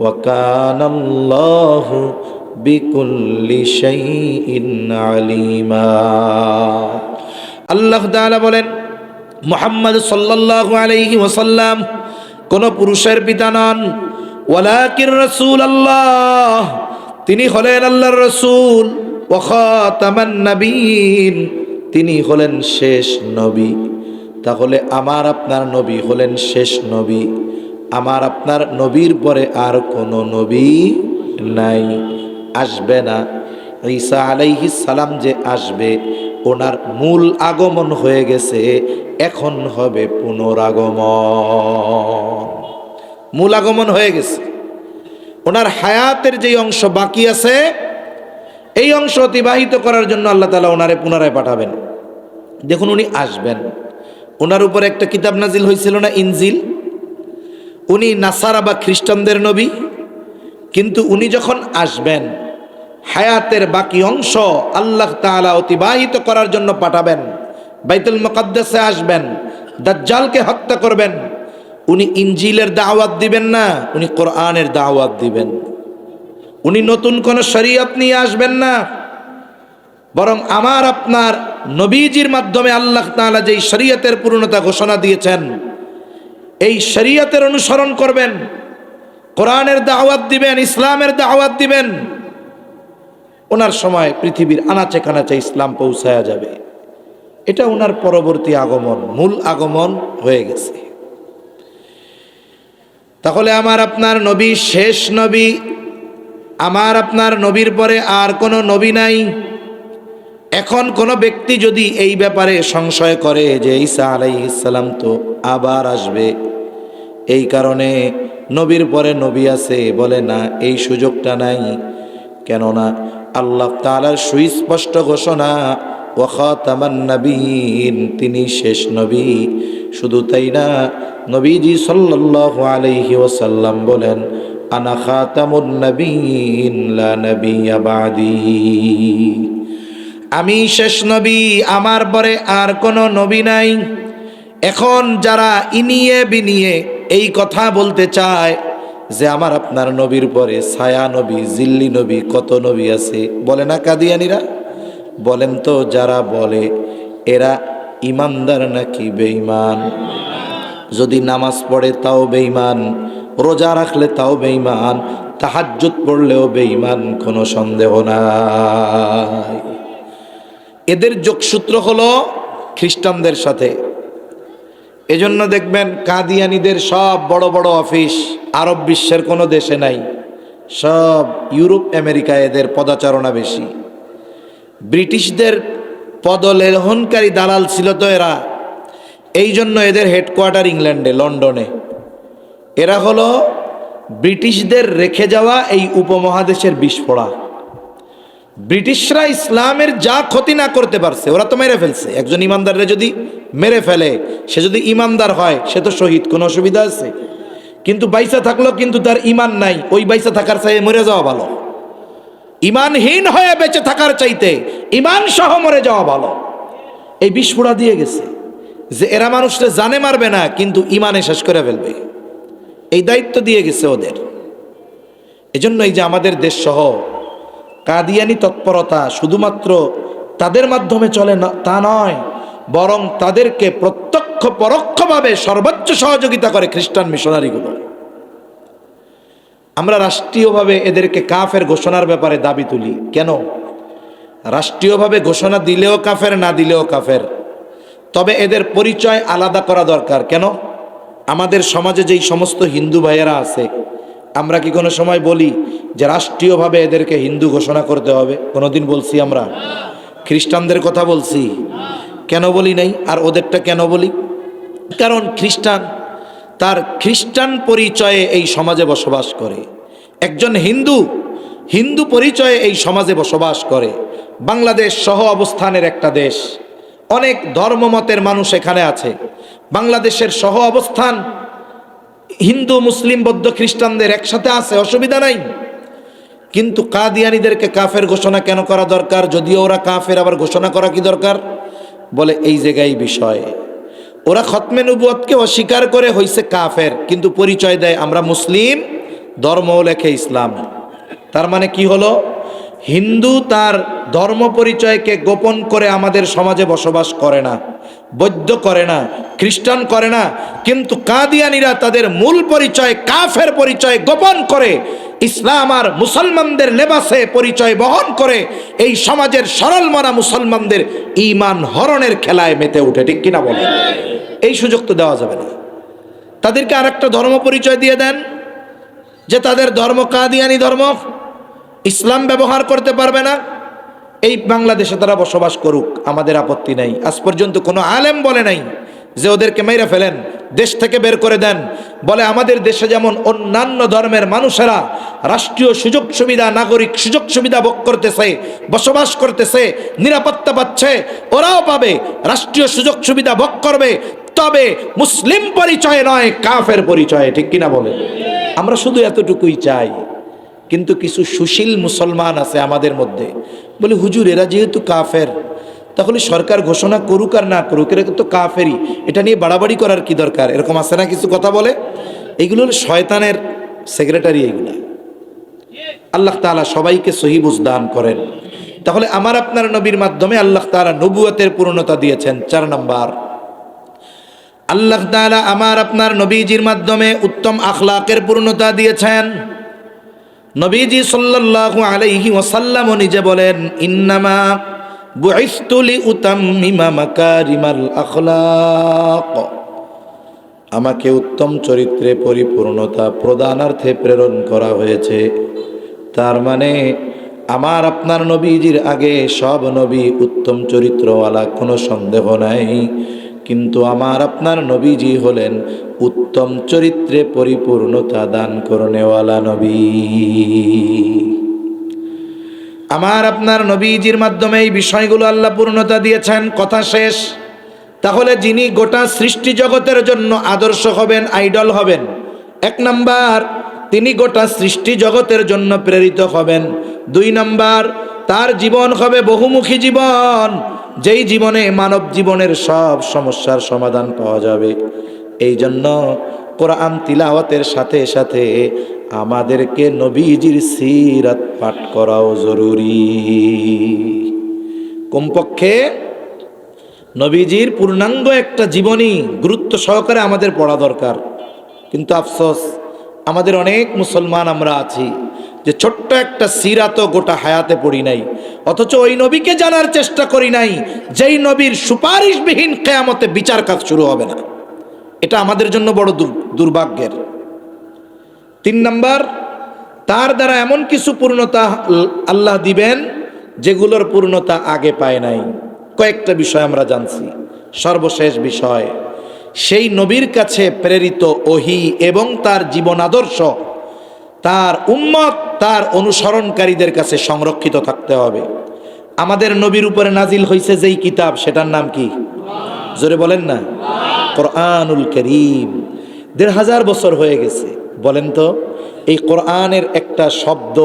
ওয়া কানাল্লাহু বিকুল্লি শাইইন আলিমা। আল্লাহ তাআলা বলেন, মুহাম্মদ সাল্লাল্লাহু আলাইহি ওয়াসাল্লাম কোন পুরুষের পিতা নন, ওয়ালাকিন রাসূলুল্লাহ, তিনি হলেন আল্লাহর রাসূল, ওয়া খাতামান নাবিয়্যিন, তিনি হলেন শেষ নবী। তাহলে আমার আপনার নবী হলেন শেষ নবী। আমার আপনার নবীর পরে আর কোনো নবী নাই, আসবে না। ঈসা আলাইহিস সালাম যে আসবে, ওনার মূল আগমন হয়ে গেছে, এখন হবে পুনরাগমন। মূল আগমন হয়ে গেছে, ওনার হায়াতের যে অংশ বাকি আছে, এই অংশ অতিবাহিত করার জন্য আল্লাহ তাআলা ওনারে পুনরায় পাঠাবেন। দেখুন, উনি আসবেন, ওনার উপর একটা কিতাব নাজিল হয়েছিল না, ইনজিল। উনি নাসারা বা খ্রিস্টানদের নবী, কিন্তু উনি যখন আসবেন, হায়াতের বাকি অংশ আল্লাহ তাআলা অতিবাহিত করার জন্য পাঠাবেন। বাইতুল মুকাদ্দাসে আসবেন, দাজ্জালকে হত্যা করবেন। উনি ইনজিলের দাওয়াত দিবেন না, উনি কোরআনের দাওয়াত দিবেন। উনি নতুন কোন শরীয়ত নিয়ে আসবেন না, বরং আমার আপনার নবীজির মাধ্যমে আল্লাহ তাআলা যেই শরীয়তের পূর্ণতা ঘোষণা দিয়েছেন, এই শরীয়তের অনুসরণ করবেন, কোরআনের দাওয়াত দিবেন, ইসলামের দাওয়াত দিবেন। ওনার সময় পৃথিবীর আনাচে কানাচে ইসলাম পৌঁছায়া যাবে। এটা ওনার পরবর্তী আগমন, মূল আগমন হয়ে গেছে। তাহলে আমার আপনার নবী শেষ নবী, আমার আপনার নবীর পরে আর কোনো নবী নাই। এখন কোনো ব্যক্তি যদি এই ব্যাপারে সংশয় করে যে ঈসা আলাইহিস সালাম তো আবার আসবে, এই কারণে নবীর পরে নবী আছে, বলে না, এই সুযোগটা নাই। কেননা আল্লাহ তাআলার সুস্পষ্ট ঘোষণা, ওয়া খাতামান নাবিয়্যিন, তিনি শেষ নবী। শুধু তাই না, নবীজি সাল্লাল্লাহু আলাইহি ওয়াসাল্লাম বলেন, আনা খাতামুন নাবিয়্যিন লা নাবিয়্যা বাদি, আমি শেষ নবী, আমার পরে আর কোনো নবী নাই। এখন যারা ইনিয়ে বিনিয়ে এই কথা বলতে চায় যে আমার আপনার নবীর পরে ছায়া নবী, জিল্লি নবী, কত নবী আছে, বলে না কাদিয়ানীরা? বলেন তো, যারা বলে এরা ইমানদার নাকি বেঈমান? যদি নামাজ পড়ে তাও বেঈমান, রোজা রাখলে তাও বেঈমান, তাহাজ্জুদ পড়লেও বেঈমান, কোনো সন্দেহ নাই। এদের যোগসূত্র হলো খ্রিস্টানদের সাথে, এজন্য দেখবেন কাদিয়ানীদের সব বড় বড় অফিস আরব বিশ্বের কোনো দেশে নাই, সব ইউরোপ আমেরিকায় এদের পদাচারণা বেশি। ব্রিটিশদের পদলেহনকারী দালাল ছিল তো এরা, এই জন্য এদের হেডকোয়ার্টার ইংল্যান্ডে, লন্ডনে। এরা হলো ব্রিটিশদের রেখে যাওয়া এই উপমহাদেশের বিস্ফোড়া। ব্রিটিশরা ইসলামের যা ক্ষতি না করতে পারছে ওরা তো মেরে ফেলছে। একজন ইমানদাররে যদি মেরে ফেলে, সে যদি ইমানদার হয় সে তো শহীদ, কোনো অসুবিধা আছে? কিন্তু বাইসা থাকলো কিন্তু তার ইমান নাই, ওই বাইসা থাকার চাইতে মরে যাওয়া ভালো। ইমানহীন হয়ে বেঁচে থাকার চাইতে ইমান সহ মরে যাওয়া ভালো। এই বিস্ফোড়া দিয়ে গেছে যে এরা মানুষকে জানে মারবে না কিন্তু ইমানে শেষ করে ফেলবে, এই দায়িত্ব দিয়ে গেছে ওদের। এজন্য এই যে আমাদের দেশ সহ কাদিয়ানি তৎপরতা শুধুমাত্র তাদের মাধ্যমে চলে না তা নয়, বরং তাদেরকে প্রত্যক্ষ পরোক্ষভাবে সর্বোচ্চ সহযোগিতা করে খ্রিস্টান মিশনারিগুলো। আমরা রাষ্ট্রীয়ভাবে এদেরকে কাফের ঘোষণার ব্যাপারে দাবি তুলি। কেন? রাষ্ট্রীয়ভাবে ঘোষণা দিলেও কাফের, না দিলেও কাফের, তবে এদের পরিচয় আলাদা করা দরকার। কেন? আমাদের সমাজে যেই সমস্ত হিন্দু ভাইয়েরা আছে, আমরা কি কোনো সময় বলি যে রাষ্ট্রীয়ভাবে এদেরকে হিন্দু ঘোষণা করতে হবে? কোনোদিন বলছি আমরা? খ্রিস্টানদের কথা বলছি? কেন বলি নাই? আর ওদেরটা কেন বলি? কারণ খ্রিস্টান তার খ্রিস্টান পরিচয়ে এই সমাজে বসবাস করে, একজন হিন্দু হিন্দু পরিচয়ে এই সমাজে বসবাস করে। বাংলাদেশ সহ অবস্থানের একটা দেশ, অনেক ধর্মমতের মানুষ এখানে আছে। বাংলাদেশের সহ অবস্থান হিন্দু, মুসলিম, বৌদ্ধ, খ্রিস্টানদের একসাথে আছে, অসুবিধা নাই। কিন্তু কাদিয়ানীদেরকে কাফের ঘোষণা কেন করা দরকার? যদিও ওরা কাফের, আবার ঘোষণা করা কি দরকার? বলে এই জায়গায় বিষয়, ওরা খতমে নবুয়তকে অস্বীকার করে হইছে কাফের, কিন্তু পরিচয় দেয় আমরা মুসলিম, ধর্মও লেখে ইসলাম। তার মানে কি হলো? হিন্দু তার ধর্ম পরিচয়কে গোপন করে আমাদের সমাজে বসবাস করে না, বৌদ্ধ করে না, খ্রিস্টান করে না, কিন্তু কাদিয়ানীরা তাদের মূল পরিচয় কাফের পরিচয় গোপন করে ইসলাম আর মুসলমানদের লেবাসে পরিচয় বহন করে এই সমাজের সরল মনা মুসলমানদের ঈমান হরণের খেলায় মেতে উঠে। ঠিক কিনা বলে? এই সুযোগ তো দেওয়া যাবে না। তাদেরকে আরেকটা ধর্ম পরিচয় দিয়ে দেন যে তাদের ধর্ম কাদিয়ানী ধর্ম, ইসলাম ব্যবহার করতে পারবে না। এই বাংলাদেশে তারা বসবাস করুক, আমাদের আপত্তি নাই। আজ পর্যন্ত কোনো আলেম বলে নাই যে ওদেরকে মেরে ফেলেন, দেশ থেকে বের করে দেন। বলে আমাদের দেশে যেমন অন্যান্য ধর্মের মানুষেরা রাষ্ট্রীয় সুযোগ সুবিধা, নাগরিক সুযোগ সুবিধা ভোগ করতেছে, বসবাস করতেছে, নিরাপত্তা পাচ্ছে, ওরাও পাবে, রাষ্ট্রীয় সুযোগ সুবিধা ভোগ করবে, তবে মুসলিম পরিচয় নয়, কাফের পরিচয়ে। ঠিক কিনা বলে? আমরা শুধু এতটুকুই চাই। কিন্তু কিছু সুশীল মুসলমান আছে আমাদের মধ্যে, বলে হুজুর এরা যেহেতু কাফের, তাহলে সরকার ঘোষণা করুক আর না করুক, এরা তো কাফেরই, এটা নিয়ে বাড়াবাড়ি করার কি দরকার? এরকম আছে না কিছু কথা বলে। এইগুলো হলো শয়তানের সেক্রেটারি এইগুলা। আল্লাহ তাআলা সবাইকে সহি বুঝ দান করেন। তাহলে আমার আপনার নবীর মাধ্যমে আল্লাহ তাআলা নবুয়তের পূর্ণতা দিয়েছেন। 4 নাম্বার, আল্লাহ তাআলা আমার আপনার নবীজির মাধ্যমে উত্তম আখলাকের পূর্ণতা দিয়েছেন। নবীজি সাল্লাল্লাহু আলাইহি ওয়াসাল্লাম নিজে বলেন, ইন্নামা বুইসতু লিউতাম্মিমা মাকারিমাল আখলাক, আমাকে উত্তম চরিত্রে পরিপূর্ণতা প্রদানার্থে প্রেরণ করা হয়েছে। তার মানে আমার আপনার নবীজির আগে সব নবী উত্তম চরিত্রওয়ালা, কোনো সন্দেহ নাই। কিন্তু আমার আপনার নবীজি হলেন উত্তম চরিত্রে পরিপূর্ণতা দান করনেওয়ালা নবী। আমার আপনার নবীজির মাধ্যমে এই বিষয়গুলো আল্লাহ পূর্ণতা দিয়েছেন। কথা শেষ। তাহলে যিনি গোটা সৃষ্টি জগতের জন্য আদর্শ হবেন, আইডল হবেন, 1 নাম্বার তিনি গোটা সৃষ্টি জগতের জন্য প্রেরিত হবেন। 2 নাম্বার তার জীবন হবে বহুমুখী জীবন, যেই জীবনে মানব জীবনের সব সমস্যার সমাধান পাওয়া যাবে। এই জন্য কোরআন তিলাওয়াতের সাথে সাথে আমাদেরকে নবীজির সিরাত পাঠ করাও জরুরি। কমপক্ষে নবীজির পূর্ণাঙ্গ একটা জীবনী গুরুত্ব সহকারে আমাদের পড়া দরকার। কিন্তু আফসোস, আমাদের অনেক মুসলমান আমরা আছি যে ছোট্ট একটা সিরাতও গোটা হায়াতে পড়ি নাই, অথচ ওই নবীকে জানার চেষ্টা করি নাই যেই নবীর সুপারিশবিহীন কিয়ামতে বিচার কাজ শুরু হবে না। এটা আমাদের জন্য বড় দুর্ভাগ্যের। 3 নাম্বার, তার দ্বারা এমন কিছু পূর্ণতা আল্লাহ দিবেন যেগুলোর পূর্ণতা আগে পায় নাই। কয়েকটা বিষয় আমরা জানছি। সর্বশেষ বিষয়, সেই নবীর কাছে প্রেরিত ওহী এবং তার জীবন আদর্শ তার উম্মত, তার অনুসরণকারীদের কাছে সংরক্ষিত থাকতে হবে। আমাদের নবীর উপরে নাজিল হয়েছে যেই কিতাব, সেটার নাম কি? জোরে বলেন না। কোরআনুল কারীম। ১৫০০ বছর হয়ে গেছে। বলেন তো, এই কোরআনের একটা শব্দ,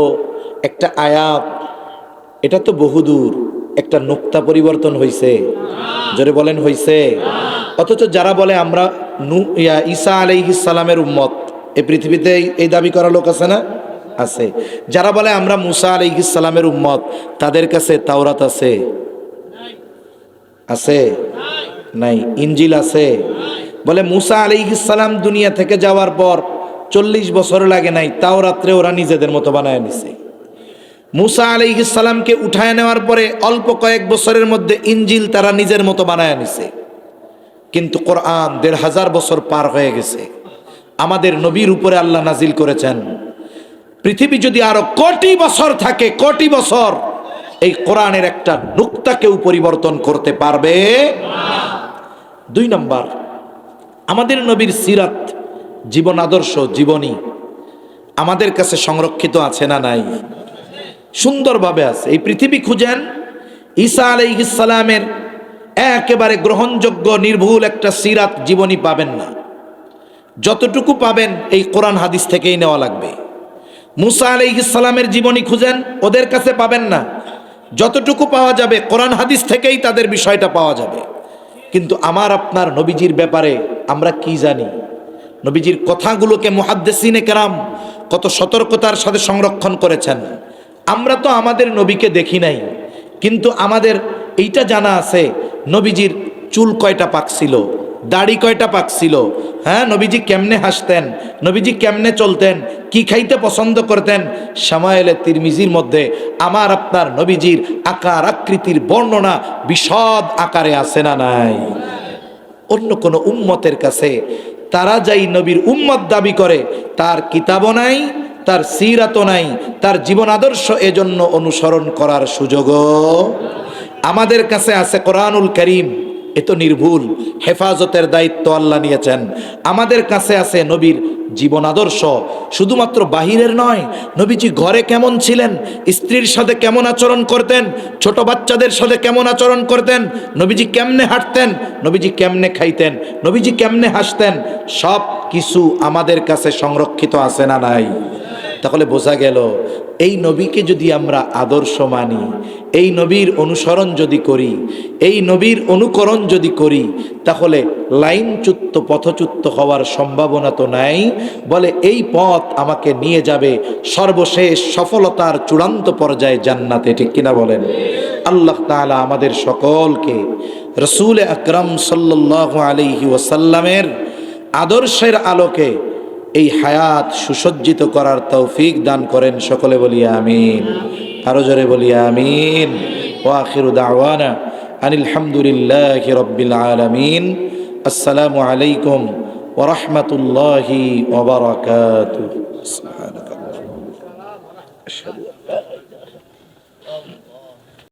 একটা আয়াত, এটা তো বহুদূর। একটা নুক্তা পরিবর্তন হয়েছে? জোরে বলেন, হয়েছে? অথচ যারা বলে আমরা ঈসা আলাইহিস সালামের উম্মত, এই পৃথিবীতে এই দাবি করা লোক আছে না? আছে। যারা বলে আমরা মুসা আলাইহিস সালামের উম্মত, তাদের কাছে তাওরাত আছে? আছে? নাই। ইনজিল আছে? বলে মুসা আলাইহিস সালাম দুনিয়া থেকে যাওয়ার পর 40 বছর লাগে নাই, তাওরাতরে ওরা নিজেদের মতো বানায় নিছে। মুসা আলাইহিস সালামকে উঠায় নেওয়ার পরে অল্প কয়েক বছরের মধ্যে ইনজিল তারা নিজের মতো বানায় নিছে। কিন্তু কোরআন ১৫০০ বছর পার হয়ে গেছে। আমাদের নবীর উপরে আল্লাহ নাজিল করেছেন। পৃথিবী যদি আরো কোটি বছর থাকে, কোটি বছর, এই কোরআনের একটা নুক্তা কেউ পরিবর্তন করতে পারবে না। 2 নাম্বার, আমাদের নবীর সিরাত, জীবন আদর্শ, জীবনী আমাদের কাছে সংরক্ষিত আছে না নাই? সুন্দরভাবে আছে। এই পৃথিবী খুঁজেন, ঈসা আলাইহিস সালামের একেবারে গ্রহণযোগ্য নির্ভুল একটা সিরাত, জীবনী পাবেন না। যতটুকু পাবেন এই কোরআন হাদিস থেকেই নেওয়া লাগবে। মুসা আলাইহিস সালামের জীবনী খুঁজেন, ওদের কাছে পাবেন না। যতটুকু পাওয়া যাবে কোরআন হাদিস থেকেই তাদের বিষয়টা পাওয়া যাবে। কিন্তু আমার আপনার নবীজির ব্যাপারে আমরা কি জানি? নবীজির কথাগুলোকে মুহাদ্দিসিনে কেরাম কত সতর্কতার সাথে সংরক্ষণ করেছেন। আমরা তো আমাদের নবীকে দেখি নাই, কিন্তু আমাদের এইটা জানা আছে নবীজির চুল কয়টা পাকছিল, দাড়ি কয়টা পাকছিল, হ্যাঁ, নবীজি কেমনে হাসতেন, নবীজি কেমনে চলতেন, কি খাইতে পছন্দ করতেন। শামায়েলে তিরমিজির মধ্যে আমার আপনার নবীজির আকার আকৃতির বর্ণনা বিশদ আকারে আছে না নাই? অন্য কোন উম্মতের কাছে তারা যাই নবীর উম্মত দাবি করে, তার কিতাবও নাই, তার সিরাতও নাই, তার জীবন আদর্শ এজন্য অনুসরণ করার সুযোগও আমাদের কাছে আছে। কোরআনুল কারীম এ তো নির্ভুল, হেফাজতের দায়িত্ব আল্লাহ নিয়েছেন। আমাদের কাছে আছে নবীর জীবন আদর্শ, শুধুমাত্র বাহিরের নয়। নবীজি ঘরে কেমন ছিলেন, স্ত্রীর সাথে কেমন আচরণ করতেন, ছোট বাচ্চাদের সাথে কেমন আচরণ করতেন, নবীজি কেমনে হাঁটতেন, নবীজি কেমনে খাইতেন, নবীজি কেমনে হাসতেন, সব কিছু আমাদের কাছে সংরক্ষিত আছে না নাই? তাহলে বোঝা গেল, এই নবীকে যদি আমরা আদর্শ মানি, এই নবীর অনুসরণ যদি করি, এই নবীর অনুকরণ যদি করি, তাহলে লাইনচ্যুত পথচ্যুত হওয়ার সম্ভাবনা তো নাই। বলে এই পথ আমাকে নিয়ে যাবে সর্বশেষ সফলতার চূড়ান্ত পর্যায়ে, জান্নাতে। ঠিক কিনা বলেন? আল্লাহ তাআলা আমাদের সকলকে রাসূল আকরাম সাল্লাল্লাহু আলাইহি ওয়াসাল্লামের আদর্শের আলোকে এই হায়াত সুসজ্জিত করার তৌফিক দান করেন। সকলে বলি আমিন। আরো জোরে বলি আমিন। ওয়া আখিরু দাওয়ানা আনিল হামদুলিল্লাহি রাব্বিল আলামিন। আসসালামু আলাইকুম ওয়া রাহমাতুল্লাহি ওয়া বারাকাতুহু। সুবহানাল্লাহ।